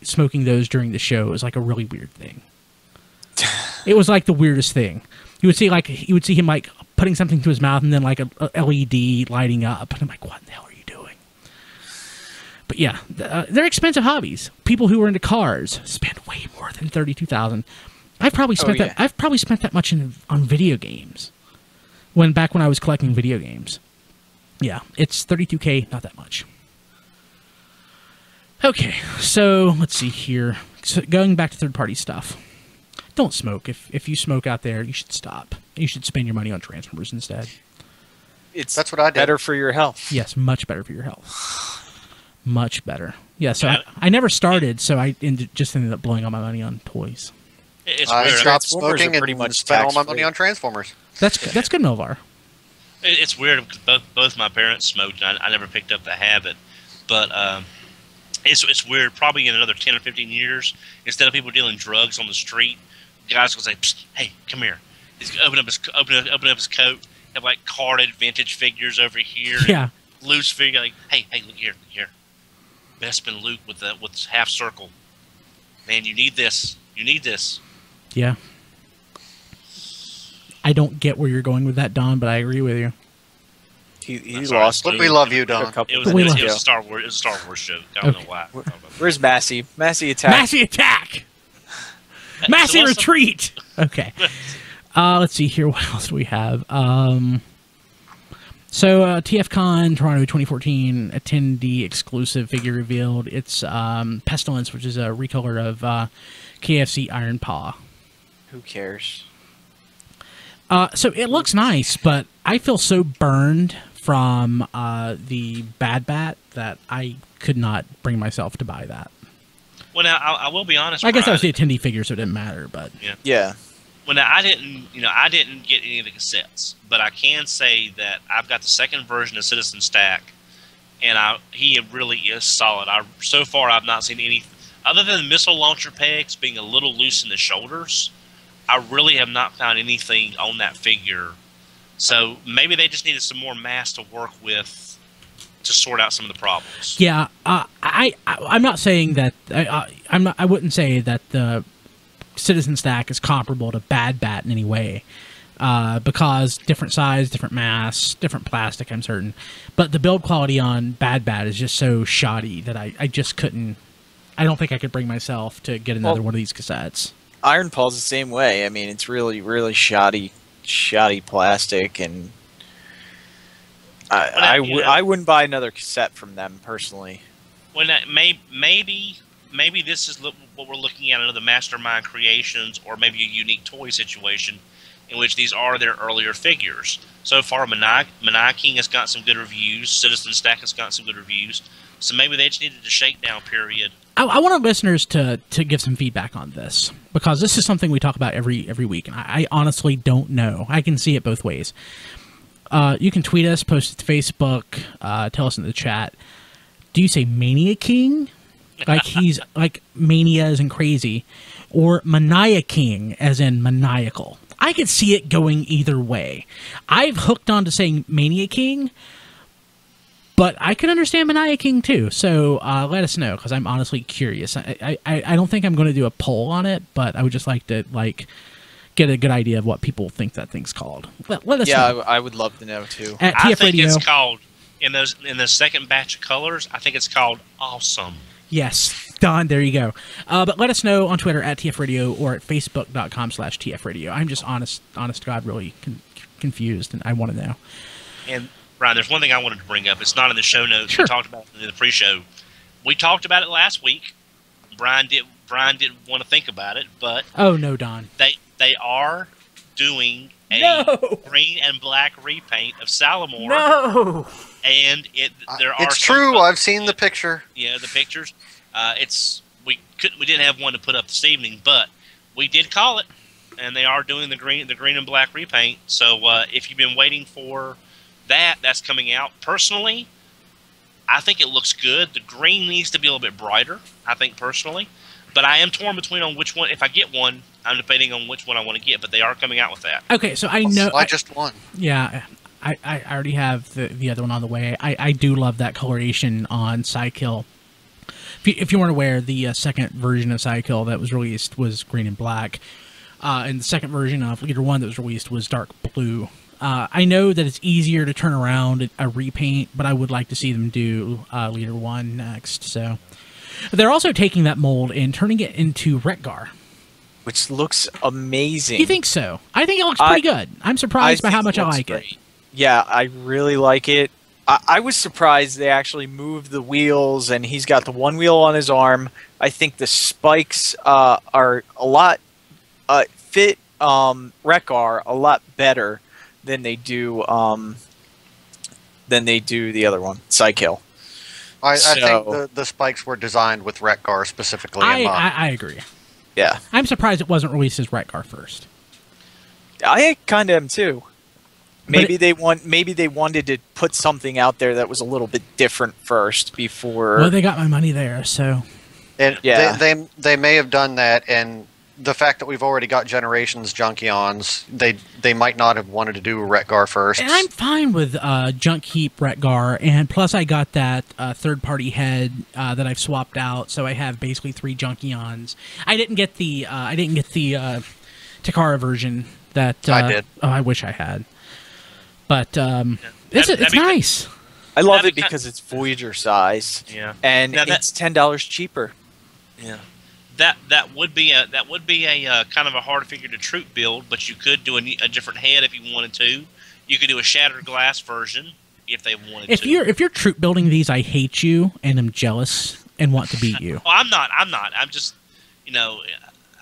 smoking those during the show. It was like a really weird thing. It was like the weirdest thing. You would see him like putting something to his mouth and then like a LED lighting up, and I'm like, what in the hell are you doing? But yeah, they're expensive hobbies. People who are into cars spend way more than $32,000. I've probably spent that. I've probably spent that much on video games. Back when I was collecting video games. Yeah, it's $32K, not that much. Okay, so let's see here. So going back to third-party stuff. Don't smoke. If you smoke out there, you should stop. You should spend your money on Transformers instead. That's what I did. Better for your health. Yes, much better for your health. Much better. Yeah, so I never started, so I just ended up blowing all my money on toys. I stopped smoking and spent all my money on Transformers. That's good, Melvar. It's weird because both my parents smoked, and I never picked up the habit. But it's weird. Probably in another 10 or 15 years, instead of people dealing drugs on the street, guys will say, "Hey, come here." He's open up his coat, have like carded vintage figures over here. Yeah. Loose figure. Like, hey, look here. Bespin Luke with half circle. Man, you need this. Yeah. I don't get where you're going with that, Don, but I agree with you. He lost. But we love you, Don. It was a Star Wars show. I don't know why. Where's Massey? Massey attack. Massey attack. Massey retreat. Okay. Let's see here. What else do we have? So TFCon Toronto 2014 attendee exclusive figure revealed. It's Pestilence, which is a recolor of KFC Iron Paw. Who cares? So it looks nice, but I feel so burned from the Bad Bat that I could not bring myself to buy that. Well, now I will be honest. I guess that was the attendee figure, so it didn't matter. But yeah. Well, now I didn't get any of the cassettes, but I can say that I've got the second version of Citizen Stack, and he really is solid. So far I've not seen any other than the missile launcher pegs being a little loose in the shoulders. I really have not found anything on that figure. So maybe they just needed some more mass to work with to sort out some of the problems. Yeah, I'm not saying that. I wouldn't say that the Citizen Stack is comparable to Bad Bat in any way, because different size, different mass, different plastic. I'm certain, but the build quality on Bad Bat is just so shoddy that I just couldn't. I don't think I could bring myself to get another one of these cassettes. Iron Paw's the same way. I mean, it's really, really shoddy plastic, and I wouldn't buy another cassette from them personally. Well, maybe this is what we're looking at, another Mastermind Creations, or maybe a unique toy situation in which these are their earlier figures. So far, Manai King has got some good reviews. Citizen Stack has got some good reviews. So maybe they just needed a shakedown period. I want our listeners to give some feedback on this, because this is something we talk about every week, and I honestly don't know. I can see it both ways. You can tweet us, post it to Facebook, tell us in the chat. Do you say Mania King? Like he's like Mania isn't crazy? or maniaking, as in maniacal. I could see it going either way. I've hooked on to saying maniaking, but I could understand maniaking too. So let us know, because I'm honestly curious. I don't think I'm going to do a poll on it, but I would just like to get a good idea of what people think that thing's called. Let us know. I would love to know too. At I TF think Radio. it's called in the second batch of colors. I think it's called awesome. Yes, Don, there you go. But let us know on Twitter at TF Radio or at Facebook.com/TF Radio. I'm just honest to God, really confused, and I want to know. And Brian, there's one thing I wanted to bring up. It's not in the show notes. Sure. We talked about it in the pre-show. We talked about it last week. Brian didn't want to think about it, but Oh no, Don. They are doing a green and black repaint of Salamor. No. And it's true. I've seen the picture. Yeah, the pictures. We didn't have one to put up this evening, but we did call it, and they are doing the green and black repaint. So if you've been waiting for that's coming out. Personally, I think it looks good. The green needs to be a little bit brighter, I think, personally. But I am torn between on which one. If I get one, I'm debating on which one I want to get. But they are coming out with that. Okay, so I know. I just won. Yeah, I already have the other one on the way. I do love that coloration on Psykill. If you weren't aware, the second version of Psykill that was released was green and black. And the second version of Leader 1 that was released was dark blue. I know that it's easier to turn around a repaint, but I would like to see them do Leader 1 next. So they're also taking that mold and turning it into Retgar, which looks amazing. You think so? I think it looks pretty good. I'm surprised by how much I like it. Yeah, I really like it. I was surprised they actually moved the wheels, and he's got the one wheel on his arm. I think the spikes are a lot fit Retgar a lot better than they do the other one, Psykill. I think the spikes were designed with Retgar specifically in mind. I agree. Yeah. I'm surprised it wasn't released as Retgar first. I kind of am too. Maybe they wanted to put something out there that was a little bit different first before. Well, they got my money there, so. And yeah. they may have done that, and the fact that we've already got Generations Junkions, they might not have wanted to do Retgar first. And I'm fine with Junk Heap Retgar, and plus I got that third-party head that I've swapped out, so I have basically 3 Junkions. I didn't get the Takara version that I did. Oh, I wish I had. But it's nice. I love it because it's Voyager size. Yeah. And it's $10 cheaper. Yeah. That would be a kind of a hard figure to troop build, but you could do a different head if you wanted to. You could do a shattered glass version if they wanted to. If you're troop building these, I hate you and am jealous and want to beat you. I'm not. I'm just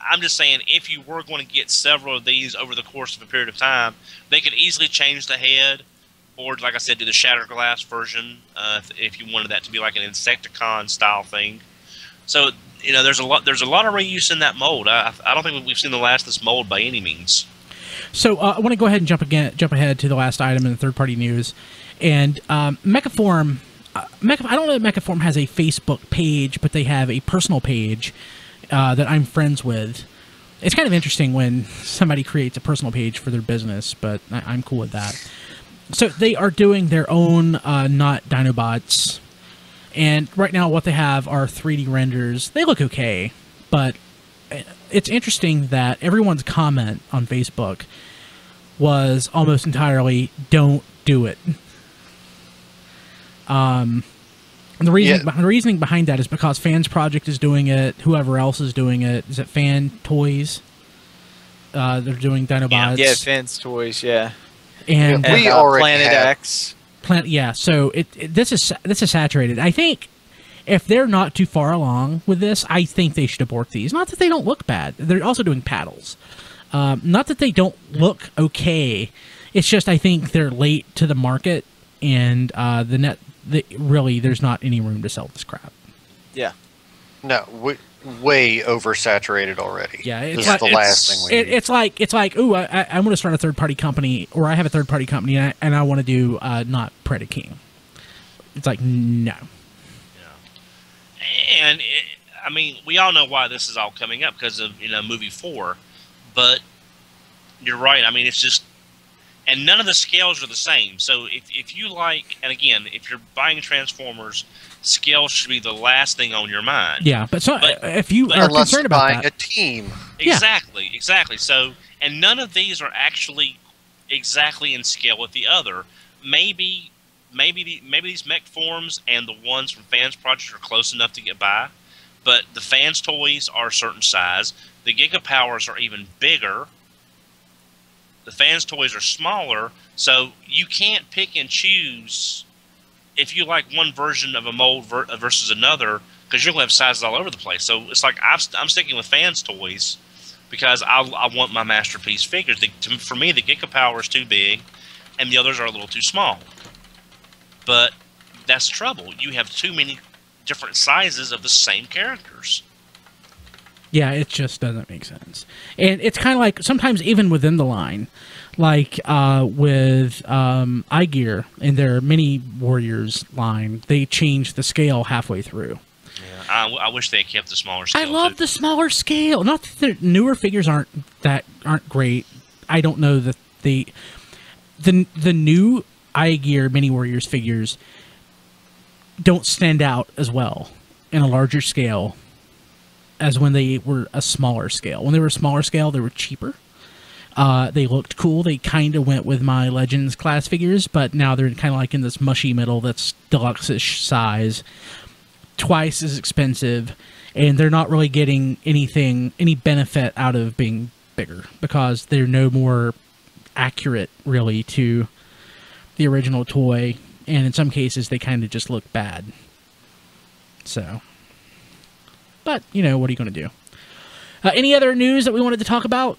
I'm just saying, if you were going to get several of these over the course of a period of time, they could easily change the head, or, like I said, do the shattered glass version if you wanted that to be like an Insecticon style thing. So, there's a lot of reuse in that mold. I don't think we've seen the last of this mold by any means. So I want to go ahead and jump ahead to the last item in the third-party news, and Mechaform. I don't know that Mechaform has a Facebook page, but they have a personal page that I'm friends with. It's kind of interesting when somebody creates a personal page for their business, but I'm cool with that. So they are doing their own not Dinobots, and right now what they have are 3D renders. They look okay, but it's interesting that everyone's comment on Facebook was almost entirely, don't do it. The reasoning behind that is because Fans Project is doing it. Whoever else is doing it. Is it Fan Toys? They're doing Dinobots. Yeah, Fans Toys. Yeah, and we already Planet have. X. Yeah. So this is saturated. I think if they're not too far along with this, I think they should abort these. Not that they don't look bad. They're also doing paddles. Not that they don't look okay. It's just I think they're late to the market, and really, there's not any room to sell this crap. Yeah. No, way oversaturated already. Yeah, this is the last thing we need. It's like, ooh, I want to start a third-party company, or I have a third-party company, and I want to do not Predaking. It's like, no. Yeah. And I mean, we all know why this is all coming up because of movie 4, but you're right. I mean, it's just, and none of the scales are the same. So if you like, and again, if you're buying Transformers, scales should be the last thing on your mind. Yeah, but if you are concerned about buying that, a team. Exactly. So, and none of these are actually exactly in scale with the other. Maybe these mech forms and the ones from Fans Project are close enough to get by, but the Fans toys are a certain size. The Giga Powers are even bigger. The Fans toys are smaller, so you can't pick and choose if you like one version of a mold versus another, because you'll have sizes all over the place. So it's like I'm sticking with Fans toys because I want my masterpiece figures. For me, the Giga Power is too big, and the others are a little too small. But that's the trouble. You have too many different sizes of the same characters. yeah, it just doesn't make sense. And it's kind of like sometimes even within the line, like with iGear in their Mini Warriors line, they changed the scale halfway through. Yeah, I wish they had kept the smaller scale. I love the smaller scale. Not that the newer figures aren't great. I don't know that the new iGear Mini Warriors figures don't stand out as well in a larger scale as when they were a smaller scale. When they were a smaller scale, they were cheaper. They looked cool. They kind of went with my Legends class figures, but now they're kind of like in this mushy middle that's deluxe-ish size, twice as expensive, and they're not really getting any benefit out of being bigger because they're no more accurate, really, to the original toy, and in some cases they kind of just look bad. So, but what are you going to do? Any other news that we wanted to talk about?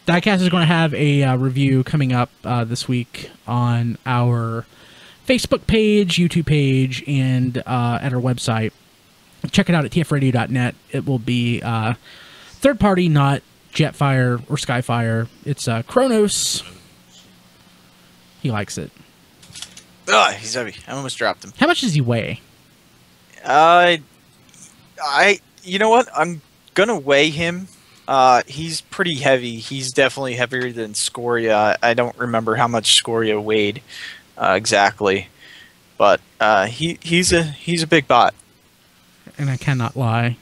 Diecast is going to have a review coming up this week on our Facebook page, YouTube page, and at our website. Check it out at tfradio.net. It will be third party, not Jetfire or Skyfire. It's Kronos. He likes it. Oh, he's heavy. I almost dropped him. How much does he weigh? You know what? I'm gonna weigh him. He's pretty heavy. He's definitely heavier than Scoria. I don't remember how much Scoria weighed exactly, but he's a big bot. And I cannot lie.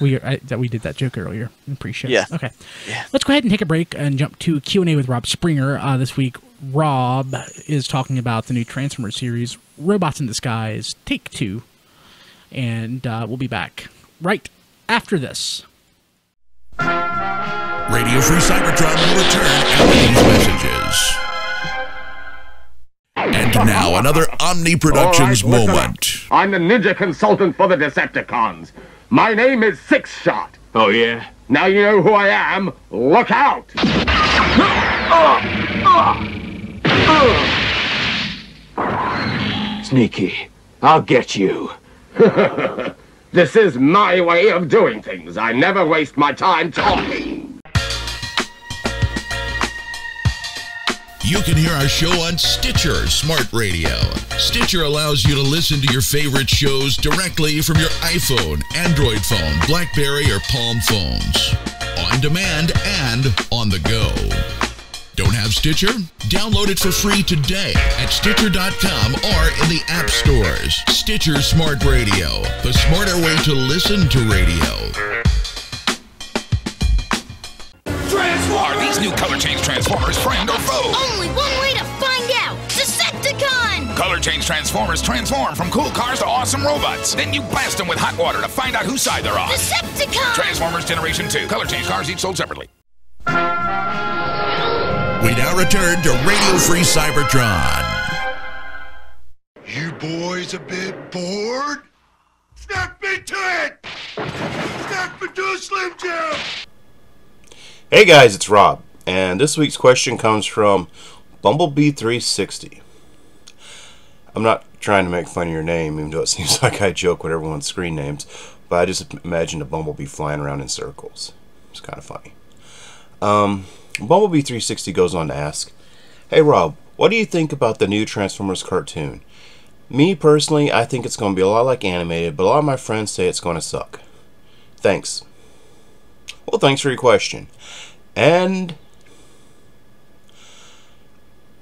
We did that joke earlier in pre-show. Yeah. Okay. Yeah. Let's go ahead and take a break and jump to Q&A with Rob Springer. This week, Rob is talking about the new Transformers series, Robots in Disguise, Take 2. And we'll be back right after this. Radio Free Cybertron will return after these messages. And now, another Omni Productions All right, listen moment. up. I'm the ninja consultant for the Decepticons. My name is Six Shot. Oh, yeah? Now you know who I am. Look out! Sneaky. I'll get you. This is my way of doing things. I never waste my time talking. You can hear our show on Stitcher Smart Radio. Stitcher allows you to listen to your favorite shows directly from your iPhone, Android phone, BlackBerry, or Palm phones. On demand and on the go. Don't have Stitcher? Download it for free today at Stitcher.com or in the app stores. Stitcher Smart Radio, the smarter way to listen to radio. Are these new color change Transformers friend or foe? Only one way to find out! Decepticon! Color change Transformers transform from cool cars to awesome robots. Then you blast them with hot water to find out whose side they're on. Decepticon! Transformers Generation 2. Color change cars each sold separately. We now return to Radio Free Cybertron. You boys a bit bored? Snap into it! Snap into a Slim Jim! Hey guys, it's Rob, and this week's question comes from Bumblebee360. I'm not trying to make fun of your name, even though it seems like I joke with everyone's screen names, but I just imagined a bumblebee flying around in circles. It's kind of funny. Bumblebee360 goes on to ask, hey Rob, what do you think about the new Transformers cartoon? Me personally, I think it's going to be a lot like animated, but a lot of my friends say it's going to suck. Thanks. Well, thanks for your question. And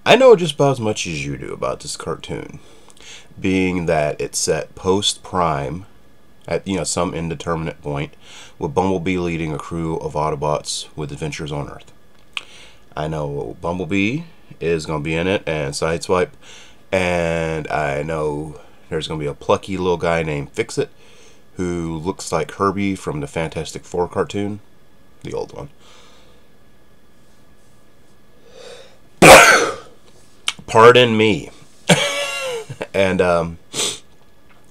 I know just about as much as you do about this cartoon, being that it's set post-Prime at some indeterminate point, with Bumblebee leading a crew of Autobots with adventures on Earth. I know Bumblebee is going to be in it, and Sideswipe, and I know there's going to be a plucky little guy named Fix-It, who looks like Herbie from the Fantastic Four cartoon, the old one. Pardon me. And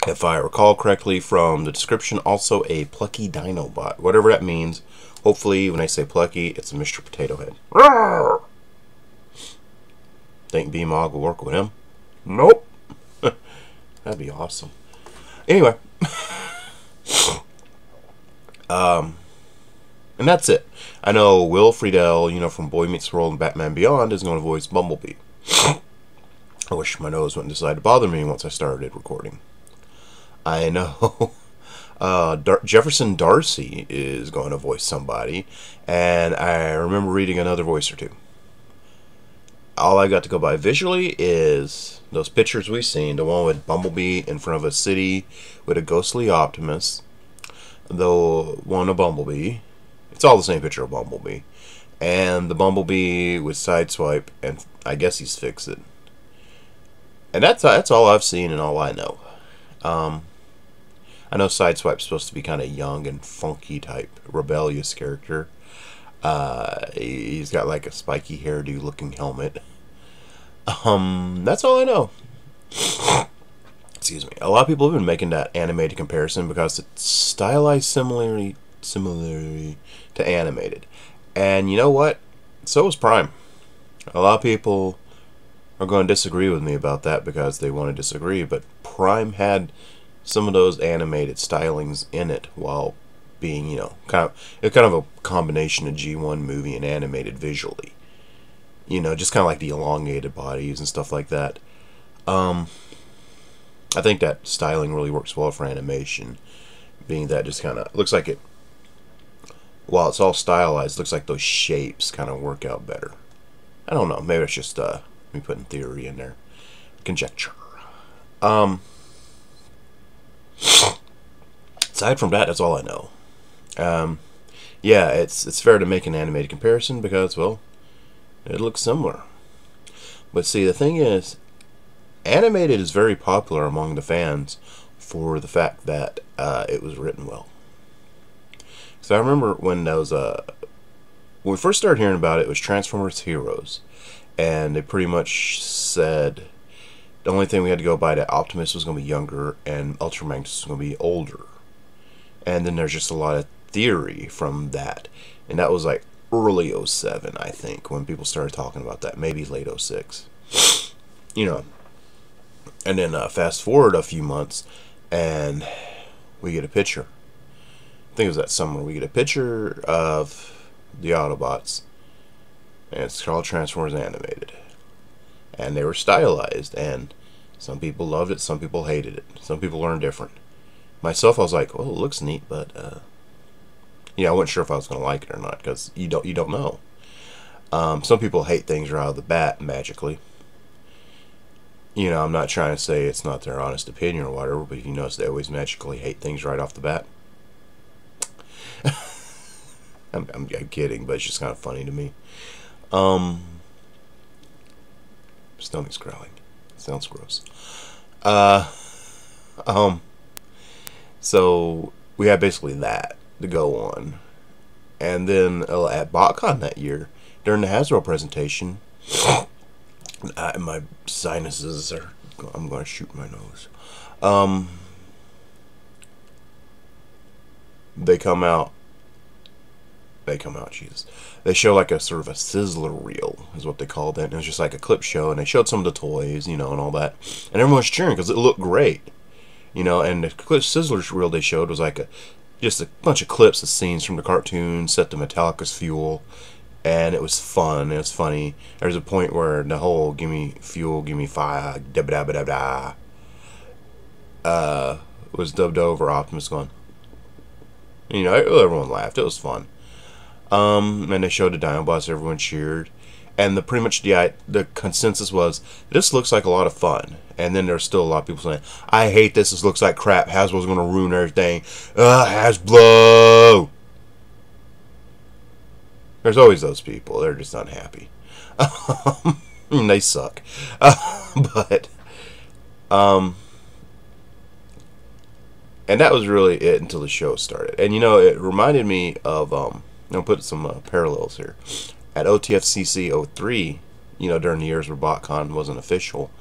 if I recall correctly from the description, also a plucky Dinobot, whatever that means. Hopefully, when I say plucky, it's a Mr. Potato Head. Rawr! Think B-Mog will work with him? Nope. That'd be awesome. Anyway. And that's it. I know Will Friedle, from Boy Meets World and Batman Beyond, is going to voice Bumblebee. I wish my nose wouldn't decide to bother me once I started recording. I know Jefferson Darcy is going to voice somebody, and I remember reading another voice or two. All I got to go by visually is those pictures we've seen, the one with Bumblebee in front of a city with a ghostly Optimus, the one of Bumblebee. It's all the same picture of Bumblebee, and the Bumblebee with Sideswipe, and I guess he's Fix-It. And that's all I've seen and all I know. I know Sideswipe's supposed to be kind of young and funky type, rebellious character. He's got like a spiky hairdo looking helmet. That's all I know. Excuse me. A lot of people have been making that animated comparison because it's stylized similarly to animated. And you know what? So is Prime. A lot of people are going to disagree with me about that because they want to disagree, but Prime had some of those animated stylings in it while being, kind of a combination of G1 movie and animated visually. Just kind of like the elongated bodies and stuff like that. I think that styling really works well for animation, being that just kind of looks like it, while it's all stylized, looks like those shapes kind of work out better. I don't know, maybe it's just me putting theory in there. Conjecture. Aside from that, that's all I know. Yeah, it's fair to make an animated comparison because, well, it looks similar. But see, the thing is, animated is very popular among the fans for the fact that it was written well. So I remember when we first started hearing about it, it was Transformers Heroes, and they pretty much said the only thing we had to go by that Optimus was going to be younger and Ultra Magnus was going to be older. And then there's just a lot of theory from that. And that was like early 07, I think, when people started talking about that. Maybe late 06. And then fast forward a few months, and we get a picture. I think it was that summer. We get a picture of the Autobots. And it's called Transformers Animated. And they were stylized. And some people loved it, some people hated it. Some people learned different. Myself, I was like, well, it looks neat, but I wasn't sure if I was going to like it or not, because you don't know. Some people hate things right out of the bat magically. I'm not trying to say it's not their honest opinion or whatever, but if you notice, they always magically hate things right off the bat. I'm kidding, but it's just kind of funny to me. Stomach's growling. Sounds gross. So we had basically that to go on. And then at BotCon that year, during the Hasbro presentation, my sinuses are, I'm going to shoot my nose. They come out, Jesus. They show like a sort of a sizzler reel, is what they called it. And it was just like a clip show, and they showed some of the toys, and all that. And everyone was cheering because it looked great. And the clip sizzler reel they showed was like just a bunch of clips of scenes from the cartoon set to Metallica's Fuel. And it was fun, it was funny. There's a point where the whole gimme fuel, gimme fire, da da da da da. was dubbed over. Optimus going, you know, everyone laughed. It was fun. And they showed the Dinobots. Everyone cheered. And pretty much the consensus was, this looks like a lot of fun. And then there's still a lot of people saying, I hate this. This looks like crap. Hasbro's going to ruin everything. Hasbro! There's always those people. They're just unhappy. They suck. And that was really it until the show started. And, you know, it reminded me of, I'll put some parallels here. At OTFCC 03, you know, during the years where BotCon wasn't official,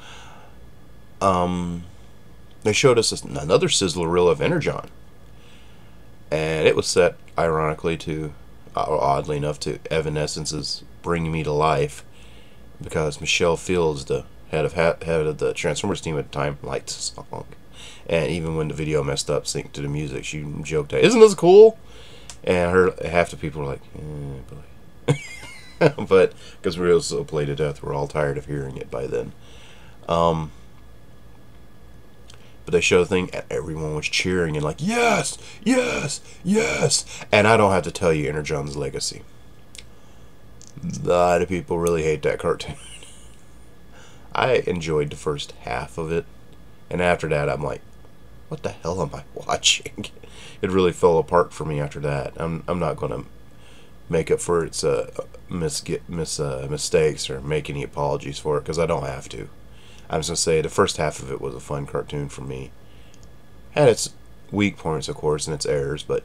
they showed us another sizzler reel of Energon. And it was set, ironically, to, oddly enough, to Evanescence's Bring Me to Life, because Michelle Fields, the head of the Transformers team at the time, liked the song. And even when the video messed up, synced to the music, she joked, isn't this cool? And half the people were like, boy. But because we were so played to death, we're all tired of hearing it by then. But they showed the thing, and everyone was cheering and like, yes, yes, yes. And I don't have to tell you Energon's legacy. A lot of people really hate that cartoon. I enjoyed the first half of it, and after that, I'm like, what the hell am I watching? It really fell apart for me after that. I'm not going to make up for its mistakes or make any apologies for it, because I don't have to. I'm just going to say the first half of it was a fun cartoon for me. Had its weak points, of course, and its errors, but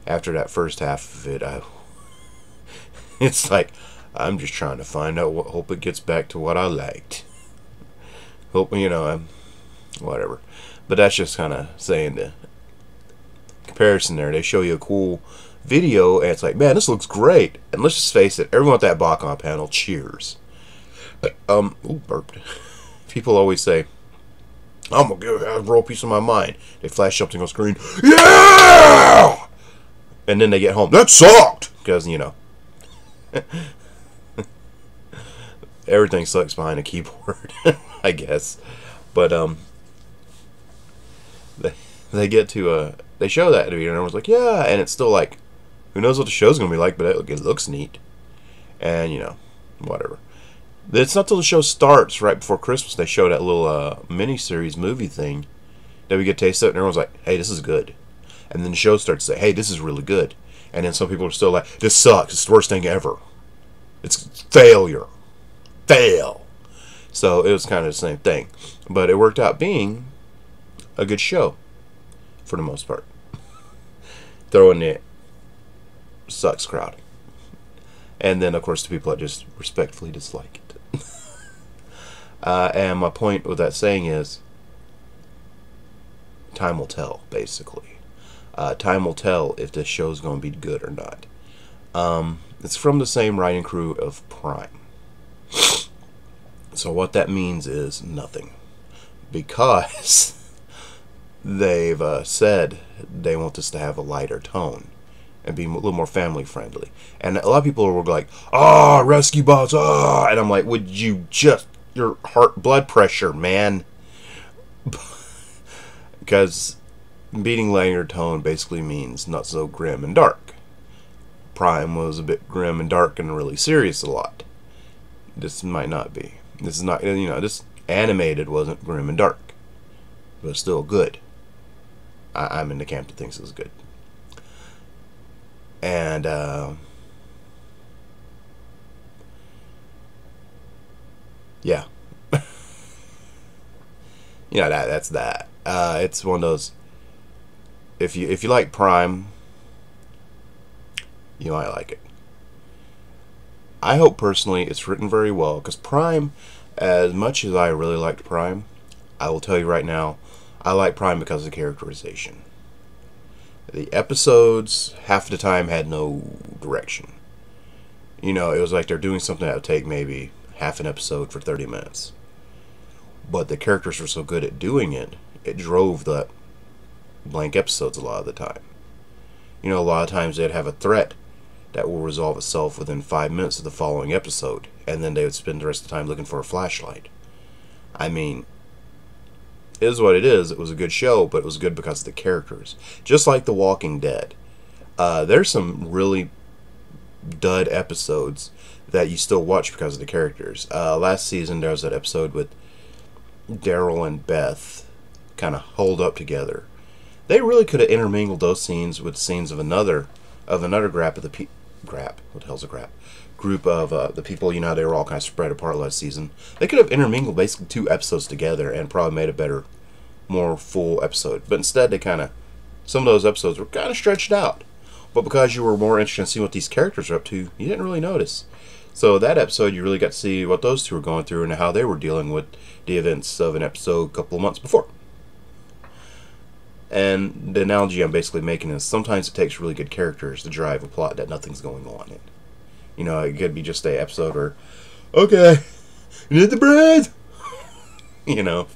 after that first half of it, it's like, I'm just trying to find out hope it gets back to what I liked. Hope, you know, whatever. But that's just kind of saying the comparison there. They show you a cool video, and it's like, man, this looks great. And let's just face it, everyone at that BotCon panel cheers. Ooh, burped. People always say, I'm gonna give Hasbro a piece of my mind. They flash something on screen, yeah! And then they get home, that sucked! Because, you know, everything sucks behind a keyboard, I guess. But, they get to, they show that video, and everyone's like, yeah, and it's still like, who knows what the show's gonna be like, but it looks neat. And, you know, whatever. It's not till the show starts, right before Christmas, they show that little mini-series movie thing that we get to taste it, and everyone's like, hey, this is good. And then the show starts to say, hey, this is really good. And then some people are still like, this sucks, it's the worst thing ever. It's failure. Fail. So it was kind of the same thing. But it worked out being a good show, for the most part. Throw in the sucks crowd. And then, of course, the people that just respectfully dislike it. And my point with that saying is, time will tell, basically. Time will tell if this show's going to be good or not. It's from the same writing crew of Prime. So what that means is nothing. Because they've said they want this to have a lighter tone and be a little more family friendly. And a lot of people were like, rescue bots, and I'm like, would you just, your heart blood pressure, man. Because beating lighter tone basically means not so grim and dark. Prime was a bit grim and dark and really serious a lot. This might not be. This is not, you know, this animated wasn't grim and dark, but it's still good. I'm in the camp that thinks it was good. And yeah. You know, that's that. It's one of those, if you like Prime, you might like it. I hope personally it's written very well, because Prime, as much as I really liked Prime, I will tell you right now, I like Prime because of the characterization. The episodes, half the time, had no direction. You know, it was like they're doing something that would take maybe half an episode for 30 minutes. But the characters were so good at doing it, it drove the blank episodes a lot of the time. You know, a lot of times they'd have a threat that will resolve itself within 5 minutes of the following episode, and then they would spend the rest of the time looking for a flashlight. I mean, is what it is. It was a good show, but it was good because of the characters. Just like The Walking Dead. There's some really dud episodes that you still watch because of the characters. Last season, there was that episode with Daryl and Beth kind of holed up together. They really could have intermingled those scenes with scenes of another group of the group of the people. You know, they were all kind of spread apart last season. They could have intermingled basically 2 episodes together and probably made a better, more full episode. But instead, some of those episodes were kind of stretched out. But because you were more interested in seeing what these characters are up to, you didn't really notice. So that episode, you really got to see what those 2 were going through and how they were dealing with the events of an episode a couple of months before. And the analogy I'm basically making is sometimes it takes really good characters to drive a plot that nothing's going on in. You know, it could be just an episode where, okay, you need the bread. You know,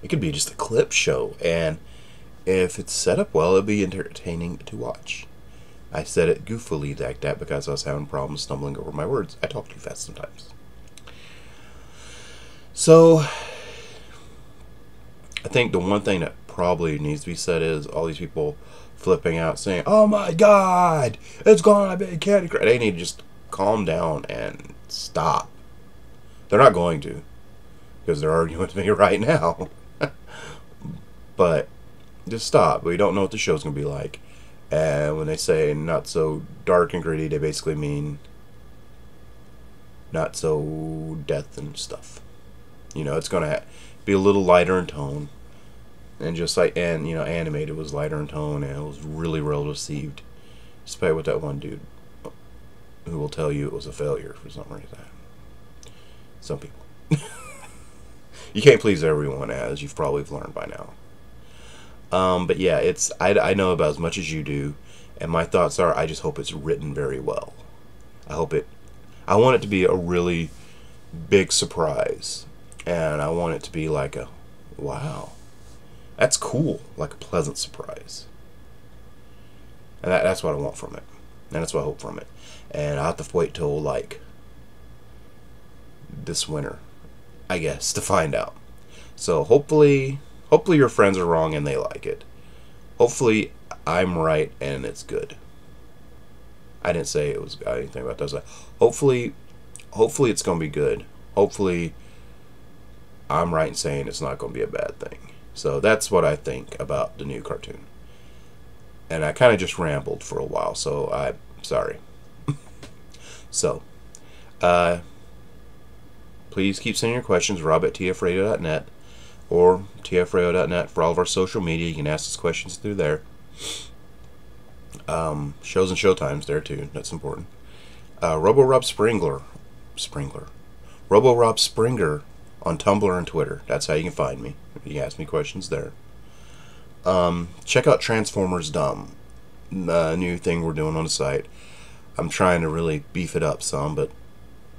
it could be just a clip show, and if it's set up well, it'll be entertaining to watch. I said it goofily like that because I was having problems stumbling over my words. I talk too fast sometimes. So, I think the one thing that probably needs to be said is all these people flipping out saying, "Oh my God, it's gonna be Candy Crush." They need to just calm down and stop. They're not going to, because they're arguing with me right now. But just stop. We don't know what the show's gonna be like. And when they say not so dark and gritty, they basically mean not so death and stuff. You know, it's gonna be a little lighter in tone. And just like, and you know, animated was lighter in tone, and it was really well received, despite what that one dude who will tell you it was a failure for some reason. Some people. You can't please everyone, as you've probably learned by now. But yeah, I know about as much as you do, and my thoughts are, I just hope it's written very well. I want it to be a really big surprise, and I want it to be like a, wow, that's cool, like a pleasant surprise. And that's what I want from it, and that's what I hope from it. And I'll have to wait till like this winter, I guess, to find out. So hopefully your friends are wrong and they like it. Hopefully I'm right and it's good. I didn't say it was anything about that. Hopefully it's going to be good. Hopefully I'm right in saying it's not going to be a bad thing. So that's what I think about the new cartoon. And I kind of just rambled for a while, so I'm sorry. So, please keep sending your questions, rob@tfradio.net or tfradio.net for all of our social media. You can ask us questions through there. Shows and showtimes there too. That's important. RoboRob Springer on Tumblr and Twitter. That's how you can find me. You can ask me questions there. Check out Transformers Dumb, new thing we're doing on the site. I'm trying to really beef it up some, but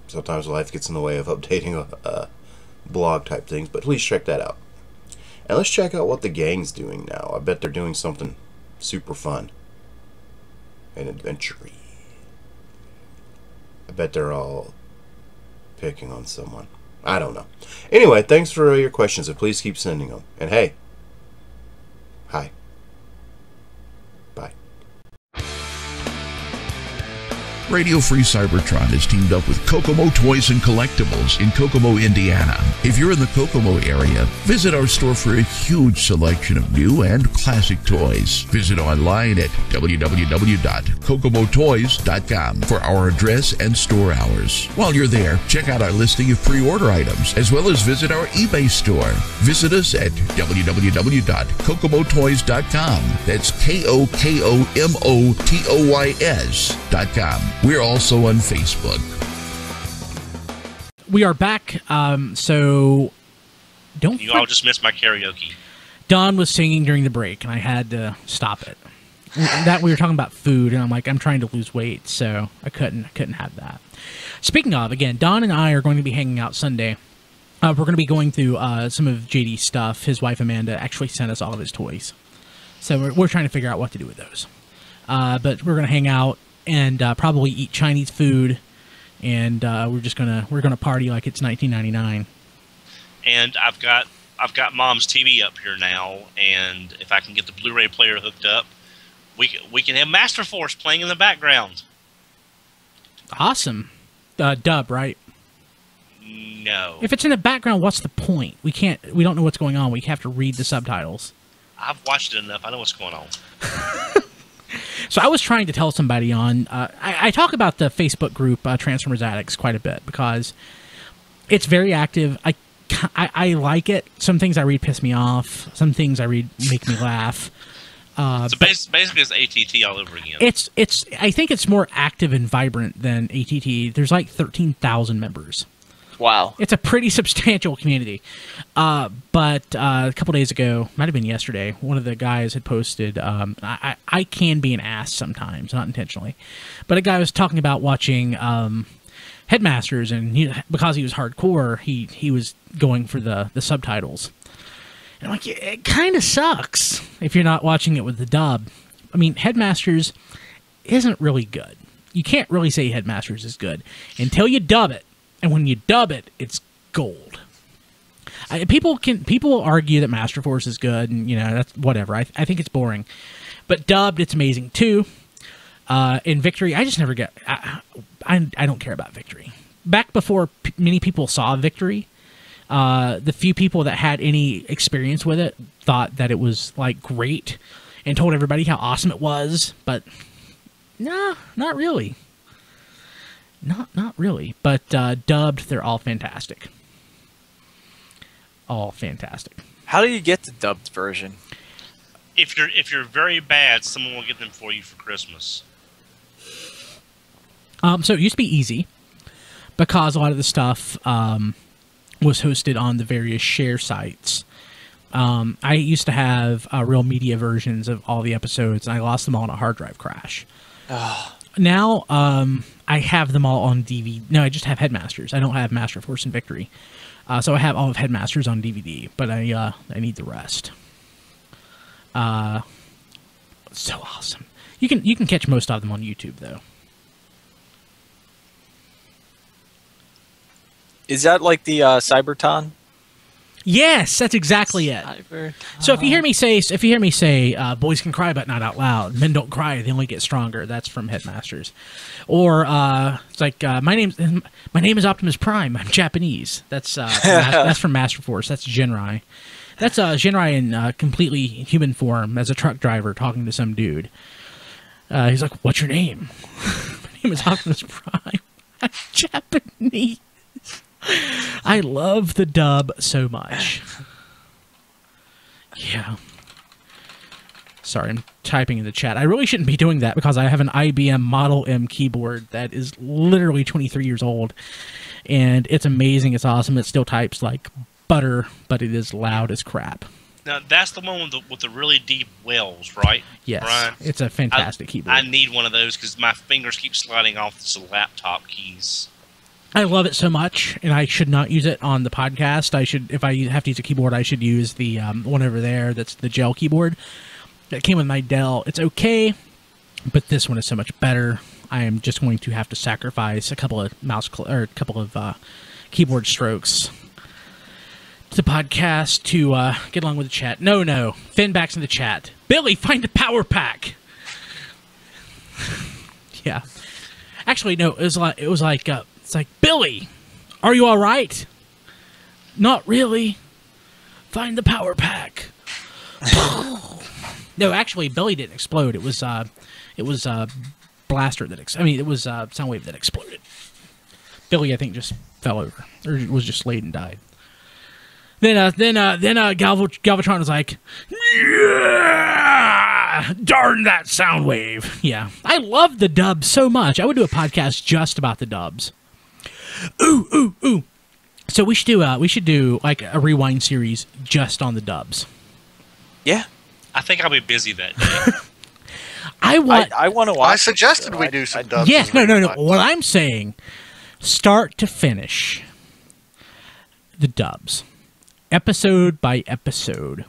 sometimes life gets in the way of updating a blog type things. But please check that out. And let's check out what the gang's doing now. I bet they're doing something super fun and adventure-y. I bet they're all picking on someone. I don't know. Anyway, thanks for your questions, and please keep sending them. And hey, hi. Bye. Radio Free Cybertron has teamed up with Kokomo Toys and Collectibles in Kokomo, Indiana. If you're in the Kokomo area, visit our store for a huge selection of new and classic toys. Visit online at www.kokomotoys.com for our address and store hours. While you're there, check out our listing of pre-order items, as well as visit our eBay store. Visit us at www.kokomotoys.com. That's KOKOMOTOYS.com. We're also on Facebook. We are back, so don't... You all just missed my karaoke. Don was singing during the break, and I had to stop it. That we were talking about food, and I'm like, I'm trying to lose weight, so I couldn't have that. Speaking of, again, Don and I are going to be hanging out Sunday. We're going to be going through some of JD's stuff. His wife, Amanda, actually sent us all of his toys. So we're trying to figure out what to do with those. But we're going to hang out and probably eat Chinese food, and we're gonna party like it's 1999. And I've got I've got Mom's TV up here now, and if I can get the Blu-ray player hooked up, we can have Master Force playing in the background. Awesome. Dub, right? No. If it's in the background, what's the point? We don't know what's going on. We have to read the subtitles. I've watched it enough. I know what's going on. So I was trying to tell somebody on... I talk about the Facebook group Transformers Addicts quite a bit because it's very active. I like it. Some things I read piss me off. Some things I read make me laugh. So basically, it's ATT all over again. I think it's more active and vibrant than ATT. There's like 13,000 members. Wow. It's a pretty substantial community. But a couple days ago, might have been yesterday, one of the guys had posted, I can be an ass sometimes, not intentionally, but a guy was talking about watching Headmasters, and because he was hardcore, he was going for the subtitles. And I'm like, it kind of sucks if you're not watching it with the dub. I mean, Headmasters isn't really good. You can't really say Headmasters is good until you dub it. And when you dub it, it's gold. People argue that Master Force is good, and that's whatever. I think it's boring, but dubbed, it's amazing too. In Victory, I just never get. I don't care about Victory. Back before many people saw Victory, the few people that had any experience with it thought that it was like great, and told everybody how awesome it was. But nah, not really. Not really, but dubbed, they're all fantastic. All fantastic. How do you get the dubbed version? If you're very bad, someone will get them for you for Christmas. So it used to be easy because a lot of the stuff was hosted on the various share sites. I used to have real media versions of all the episodes, and I lost them all in a hard drive crash. Now, I have them all on DVD. No, I just have Headmasters. I don't have Master Force and Victory. So I have all of Headmasters on DVD, but I need the rest. So awesome. You can catch most of them on YouTube, though. Is that like the Cybertron? Yes, that's exactly it. So if you hear me say, "Boys can cry, but not out loud. Men don't cry; they only get stronger." That's from Headmasters. Or it's like my name is Optimus Prime. I'm Japanese. That's that's from Master Force. That's Genrai. That's Genrai in completely human form as a truck driver talking to some dude. He's like, "What's your name?" My name is Optimus Prime. I'm Japanese. I love the dub so much. Yeah. Sorry, I'm typing in the chat. I really shouldn't be doing that because I have an IBM Model M keyboard that is literally 23 years old. And it's amazing. It's awesome. It still types like butter, but it is loud as crap. Now, that's the one with the really deep wells, right? Yes. Brian? It's a fantastic keyboard. I need one of those because my fingers keep sliding off the laptop keys. I love it so much, and I should not use it on the podcast. If I have to use a keyboard, I should use the one over there. That's the gel keyboard that came with my Dell. It's okay, but this one is so much better. I am just going to have to sacrifice a couple of keyboard strokes to the podcast to get along with the chat. No, Finback's in the chat. Billy, find a power pack. Yeah, actually, no. It was like. It's like, Billy, are you all right? Not really. Find the power pack. No, actually, Billy didn't explode. It was blaster that it was Soundwave that exploded. Billy, I think, just fell over or was just laid and died. Then Galvatron was like, yeah, darn that Soundwave. Yeah, I love the dubs so much. I would do a podcast just about the dubs. Ooh. So we should do like a rewind series just on the dubs. Yeah. I think I'll be busy that day. I want to watch. I suggested we do some dubs. Yes, no. What I'm saying, start to finish, the dubs, episode by episode.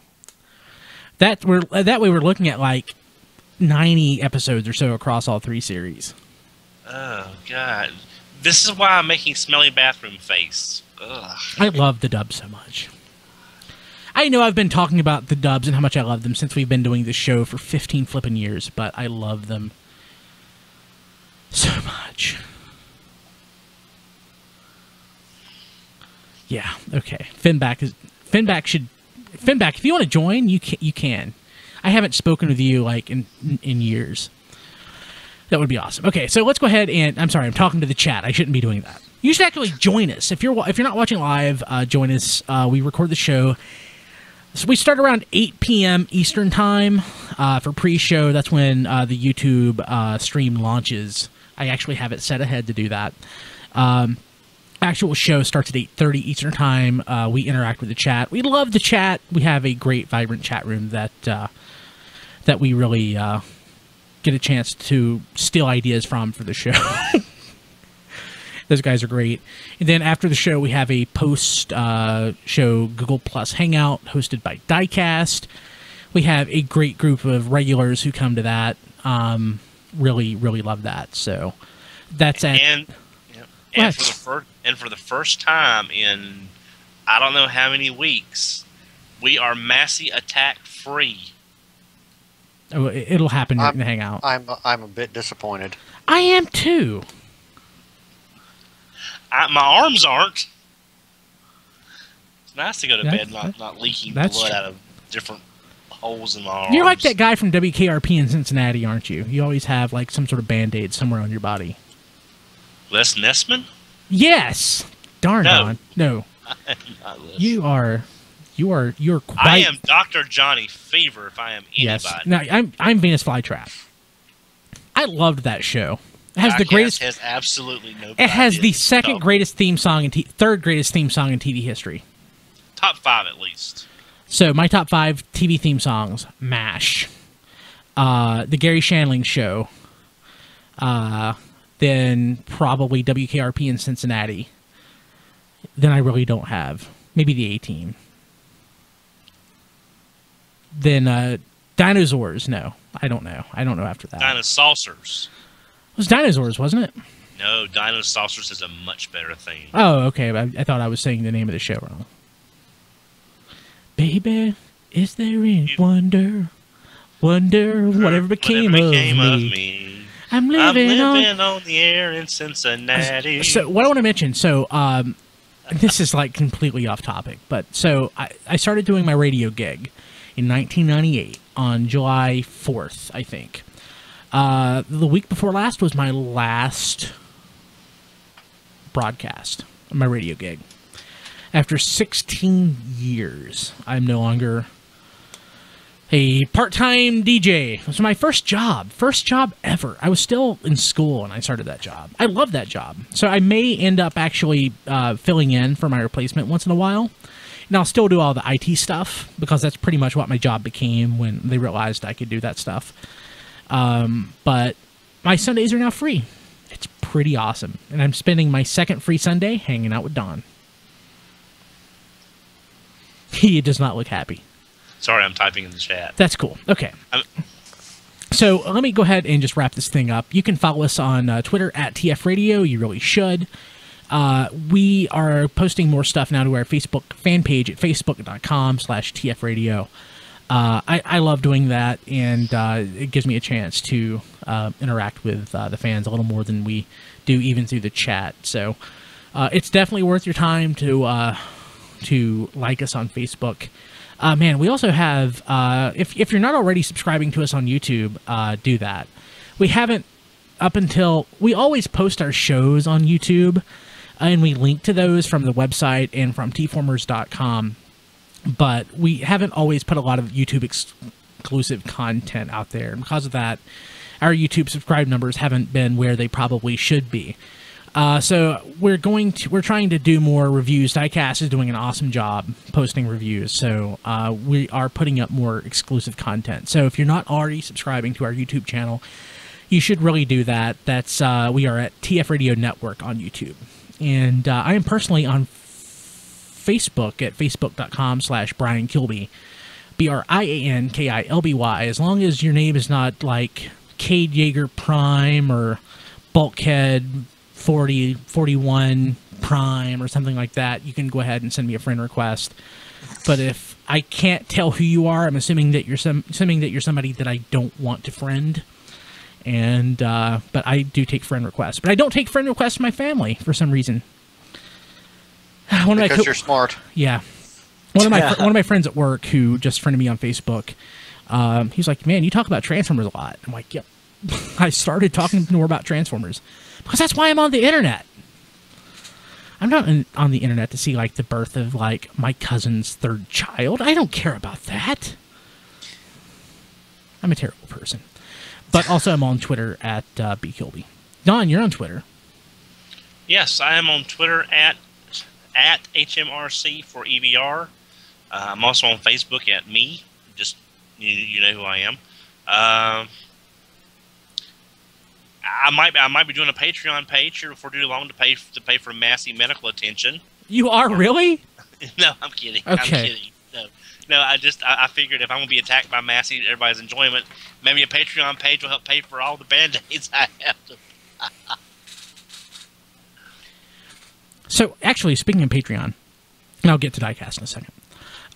That way we're looking at like 90 episodes or so across all three series. Oh God. This is why I'm making smelly bathroom face. Ugh. I love the dub so much. I know I've been talking about the dubs and how much I love them since we've been doing this show for 15 flipping years, but I love them so much. Yeah, okay. Finback, if you want to join, you can. I haven't spoken with you like in years. That would be awesome. Okay, so let's go ahead and I'm sorry, I'm talking to the chat. I shouldn't be doing that. You should actually join us. If you're not watching live, join us. We record the show. So we start around 8 p.m. Eastern time for pre-show. That's when the YouTube stream launches. I actually have it set ahead to do that. Actual show starts at 8:30 Eastern time. We interact with the chat. We love the chat. We have a great, vibrant chat room that we really get a chance to steal ideas from for the show. Those guys are great. And then after the show, we have a post-show Google Plus Hangout hosted by Diecast. We have a great group of regulars who come to that. Really, really love that. So that's at... And for the first time in I don't know how many weeks, we are Massey Attack free. Oh, it'll happen in the Hangout. I'm a bit disappointed. I am too. My arms aren't. It's nice to go to bed not leaking blood out of different holes in my arms. You're like that guy from WKRP in Cincinnati, aren't you? You always have like some sort of Band-Aid somewhere on your body. Les Nessman? Yes. Darn on. No. I am not Les. You're quite... I am Dr. Johnny Fever if I am anybody. Yes. No, I'm Venus Flytrap. I loved that show. It has the greatest... has absolutely no... It has the second greatest theme song and third greatest theme song in TV history. Top 5 at least. So my top 5 TV theme songs: MASH, The Gary Shandling Show, then probably WKRP in Cincinnati. Then I really don't have. Maybe the A-Team. Then Dinosaurs. No, I don't know. I don't know after that. Dinosaurs. It was Dinosaurs, wasn't it? No, Dinosaurs is a much better theme. Oh, okay. I thought I was saying the name of the show wrong. Baby, is there any wonder whatever became of me? I'm living on the air in Cincinnati. So what I want to mention, this is like completely off topic, but so I started doing my radio gig in 1998 on July 4th, I think. The week before last was my last broadcast, my radio gig. After 16 years, I'm no longer a part-time DJ. It was my first job ever. I was still in school when I started that job. I love that job. So I may end up actually filling in for my replacement once in a while. And I'll still do all the IT stuff because that's pretty much what my job became when they realized I could do that stuff. But my Sundays are now free. It's pretty awesome. And I'm spending my second free Sunday hanging out with Don. He does not look happy. Sorry, I'm typing in the chat. That's cool. Okay. So let me go ahead and just wrap this thing up. You can follow us on Twitter at TF Radio. You really should. We are posting more stuff now to our Facebook fan page at facebook.com/TF Radio. I love doing that, and it gives me a chance to interact with the fans a little more than we do even through the chat. So it's definitely worth your time to like us on Facebook. Man, we also have, if you're not already subscribing to us on YouTube, do that. We haven't, we always post our shows on YouTube, and we link to those from the website and from tformers.com, but we haven't always put a lot of YouTube exclusive content out there. And because of that, our YouTube subscribe numbers haven't been where they probably should be. So we're trying to do more reviews. Diecast is doing an awesome job posting reviews. So we are putting up more exclusive content. So if you're not already subscribing to our YouTube channel, you should really do that. That's we are at TF Radio Network on YouTube. And I am personally on Facebook at facebook.com/Brian Kilby, BrianKilby. As long as your name is not like Cade Yeager Prime or Bulkhead 41 Prime or something like that, you can go ahead and send me a friend request. But if I can't tell who you are, I'm assuming that you're somebody that I don't want to friend. And but I do take friend requests. But I don't take friend requests from my family for some reason. Because you're smart. Yeah. One of my friends at work who just friended me on Facebook, he's like, "Man, you talk about Transformers a lot." I'm like, "Yep." I started talking more about Transformers because that's why I'm on the internet. I'm not on the internet to see like the birth of like my cousin's third child. I don't care about that. I'm a terrible person. But also I'm on Twitter at bkilby. Don, you're on Twitter. Yes, I am on Twitter at HMRC for EVR. I'm also on Facebook at me. Just you know who I am. I might be doing a Patreon page here before too long to pay for massive medical attention. You are really? No, I'm kidding. Okay. I'm kidding. No. I figured if I'm gonna be attacked by massive everybody's enjoyment, maybe a Patreon page will help pay for all the band-aids I have to. So, actually, speaking of Patreon, and I'll get to Diecast in a second.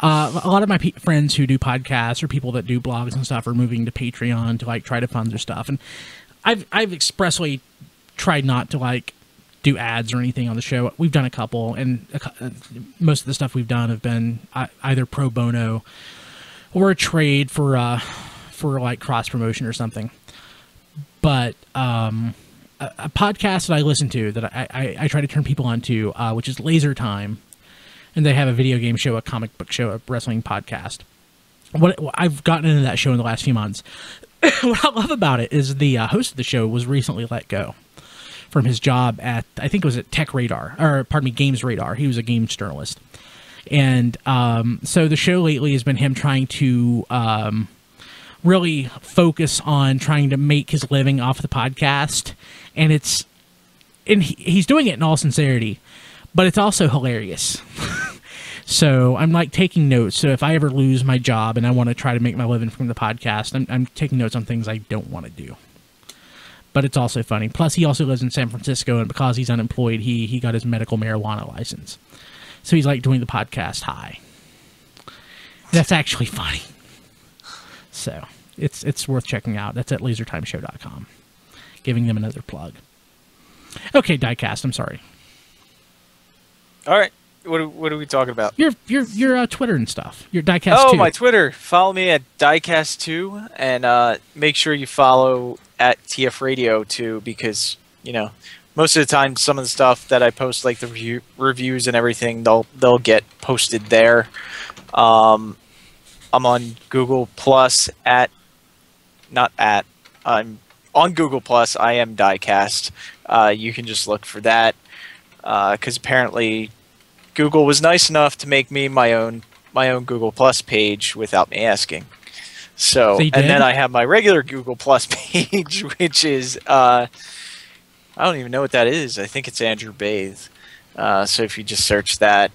A lot of my friends who do podcasts or people that do blogs and stuff are moving to Patreon to like try to fund their stuff, and I've expressly tried not to like do ads or anything on the show. We've done a couple, and most of the stuff we've done have been either pro bono or a trade for like cross promotion or something. But a podcast that I listen to that I try to turn people onto, which is Laser Time, and they have a video game show, a comic book show, a wrestling podcast. I've gotten into that show in the last few months. What I love about it is the host of the show was recently let go from his job at, I think it was at Games Radar. He was a games journalist. And so the show lately has been him trying to really focus on trying to make his living off the podcast. And he's doing it in all sincerity, but it's also hilarious. So I'm like taking notes. So if I ever lose my job and I want to try to make my living from the podcast, I'm taking notes on things I don't want to do. But it's also funny. Plus, he also lives in San Francisco, and because he's unemployed, he got his medical marijuana license. So he's like doing the podcast high. That's actually funny. So it's worth checking out. That's at lasertimeshow.com. Giving them another plug. Okay, Diecast, I'm sorry. All right. What are we talking about? Your Twitter and stuff. Your Diecast 2. Oh, my Twitter. Follow me at Diecast 2, and make sure you follow at TF Radio too, because most of the time some of the stuff that I post, like the reviews and everything, they'll get posted there. I'm on Google Plus I'm on Google Plus. I am Diecast. You can just look for that because apparently Google was nice enough to make me my own Google Plus page without me asking. So and then I have my regular Google Plus page, which is I don't even know what that is. I think it's Andrew Bathe. So if you just search that,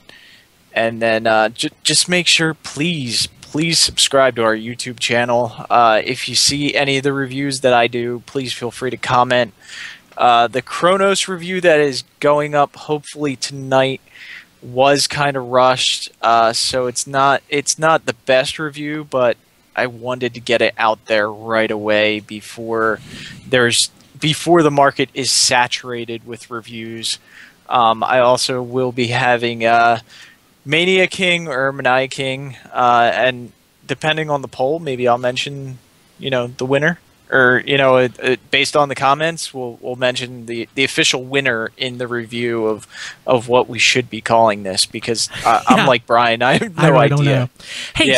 and then just make sure, please subscribe to our YouTube channel. If you see any of the reviews that I do, please feel free to comment. The Kronos review that is going up hopefully tonight was kind of rushed, so it's not the best review, but I wanted to get it out there right away before the market is saturated with reviews. I also will be having Mania King or Mania King, and depending on the poll, maybe I'll mention the winner. Or based on the comments, we'll mention the official winner in the review of what we should be calling this, because I'm like Brian, I have no idea. Don't know. Hey,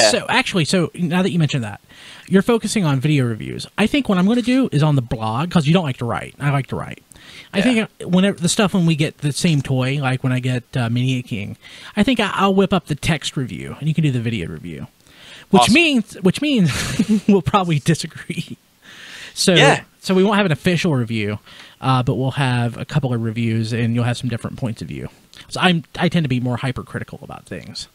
so now that you mentioned that, you're focusing on video reviews. I think what I'm going to do is on the blog, because you don't like to write. I like to write. I think when we get the same toy, like when I get Mania King, I think I'll whip up the text review, and you can do the video review, which means we'll probably disagree. So we won't have an official review, but we'll have a couple of reviews, and you'll have some different points of view. So I tend to be more hypercritical about things.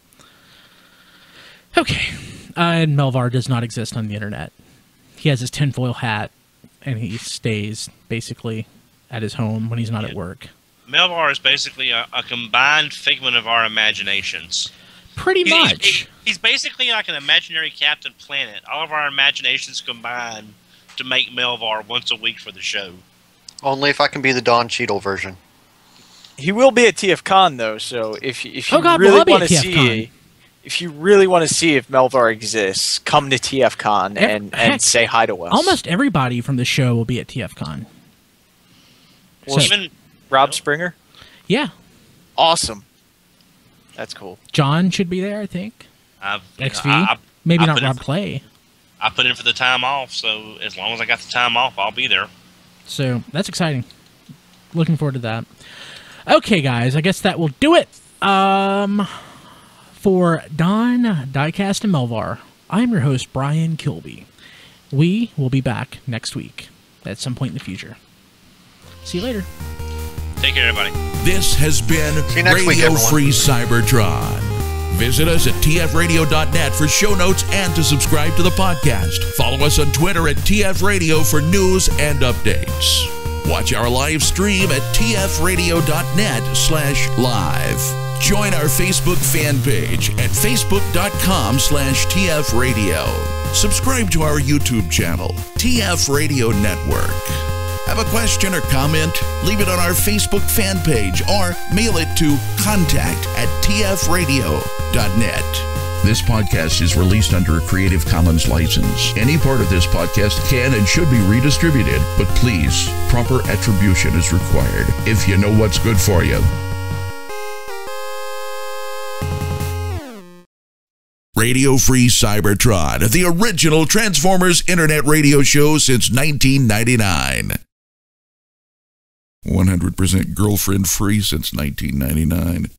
Okay, and Melvar does not exist on the internet. He has his tinfoil hat, and he stays basically at his home when he's not at work. Melvar is basically a combined figment of our imaginations. Pretty much. He's basically like an imaginary Captain Planet. All of our imaginations combined to make Melvar once a week for the show. Only if I can be the Don Cheadle version. He will be at TFCon though, so if you God, really we'll want be to at see, if you really want to see if Melvar exists, come to TFCon and say hi to us. Almost everybody from the show will be at TFCon. Well, even Rob Springer. Yeah. Awesome. That's cool. John should be there, I think. XV. Maybe not Rob Clay. I put in for the time off, so as long as I got the time off, I'll be there. So that's exciting. Looking forward to that. Okay, guys, I guess that will do it. For Don, Diecast, and Melvar, I'm your host, Brian Kilby. We will be back next week at some point in the future. See you later. Take care, everybody. This has been Radio Free Cybertron. Visit us at tfradio.net for show notes and to subscribe to the podcast. Follow us on Twitter at tfradio for news and updates. Watch our live stream at tfradio.net/live. Join our Facebook fan page at facebook.com/tfradio. Subscribe to our YouTube channel, TF Radio Network. Have a question or comment? Leave it on our Facebook fan page or mail it to contact@tfradio.net. This podcast is released under a Creative Commons license. Any part of this podcast can and should be redistributed, but please, proper attribution is required if you know what's good for you. Radio Free Cybertron, the original Transformers internet radio show since 1999. 100% girlfriend free since 1999.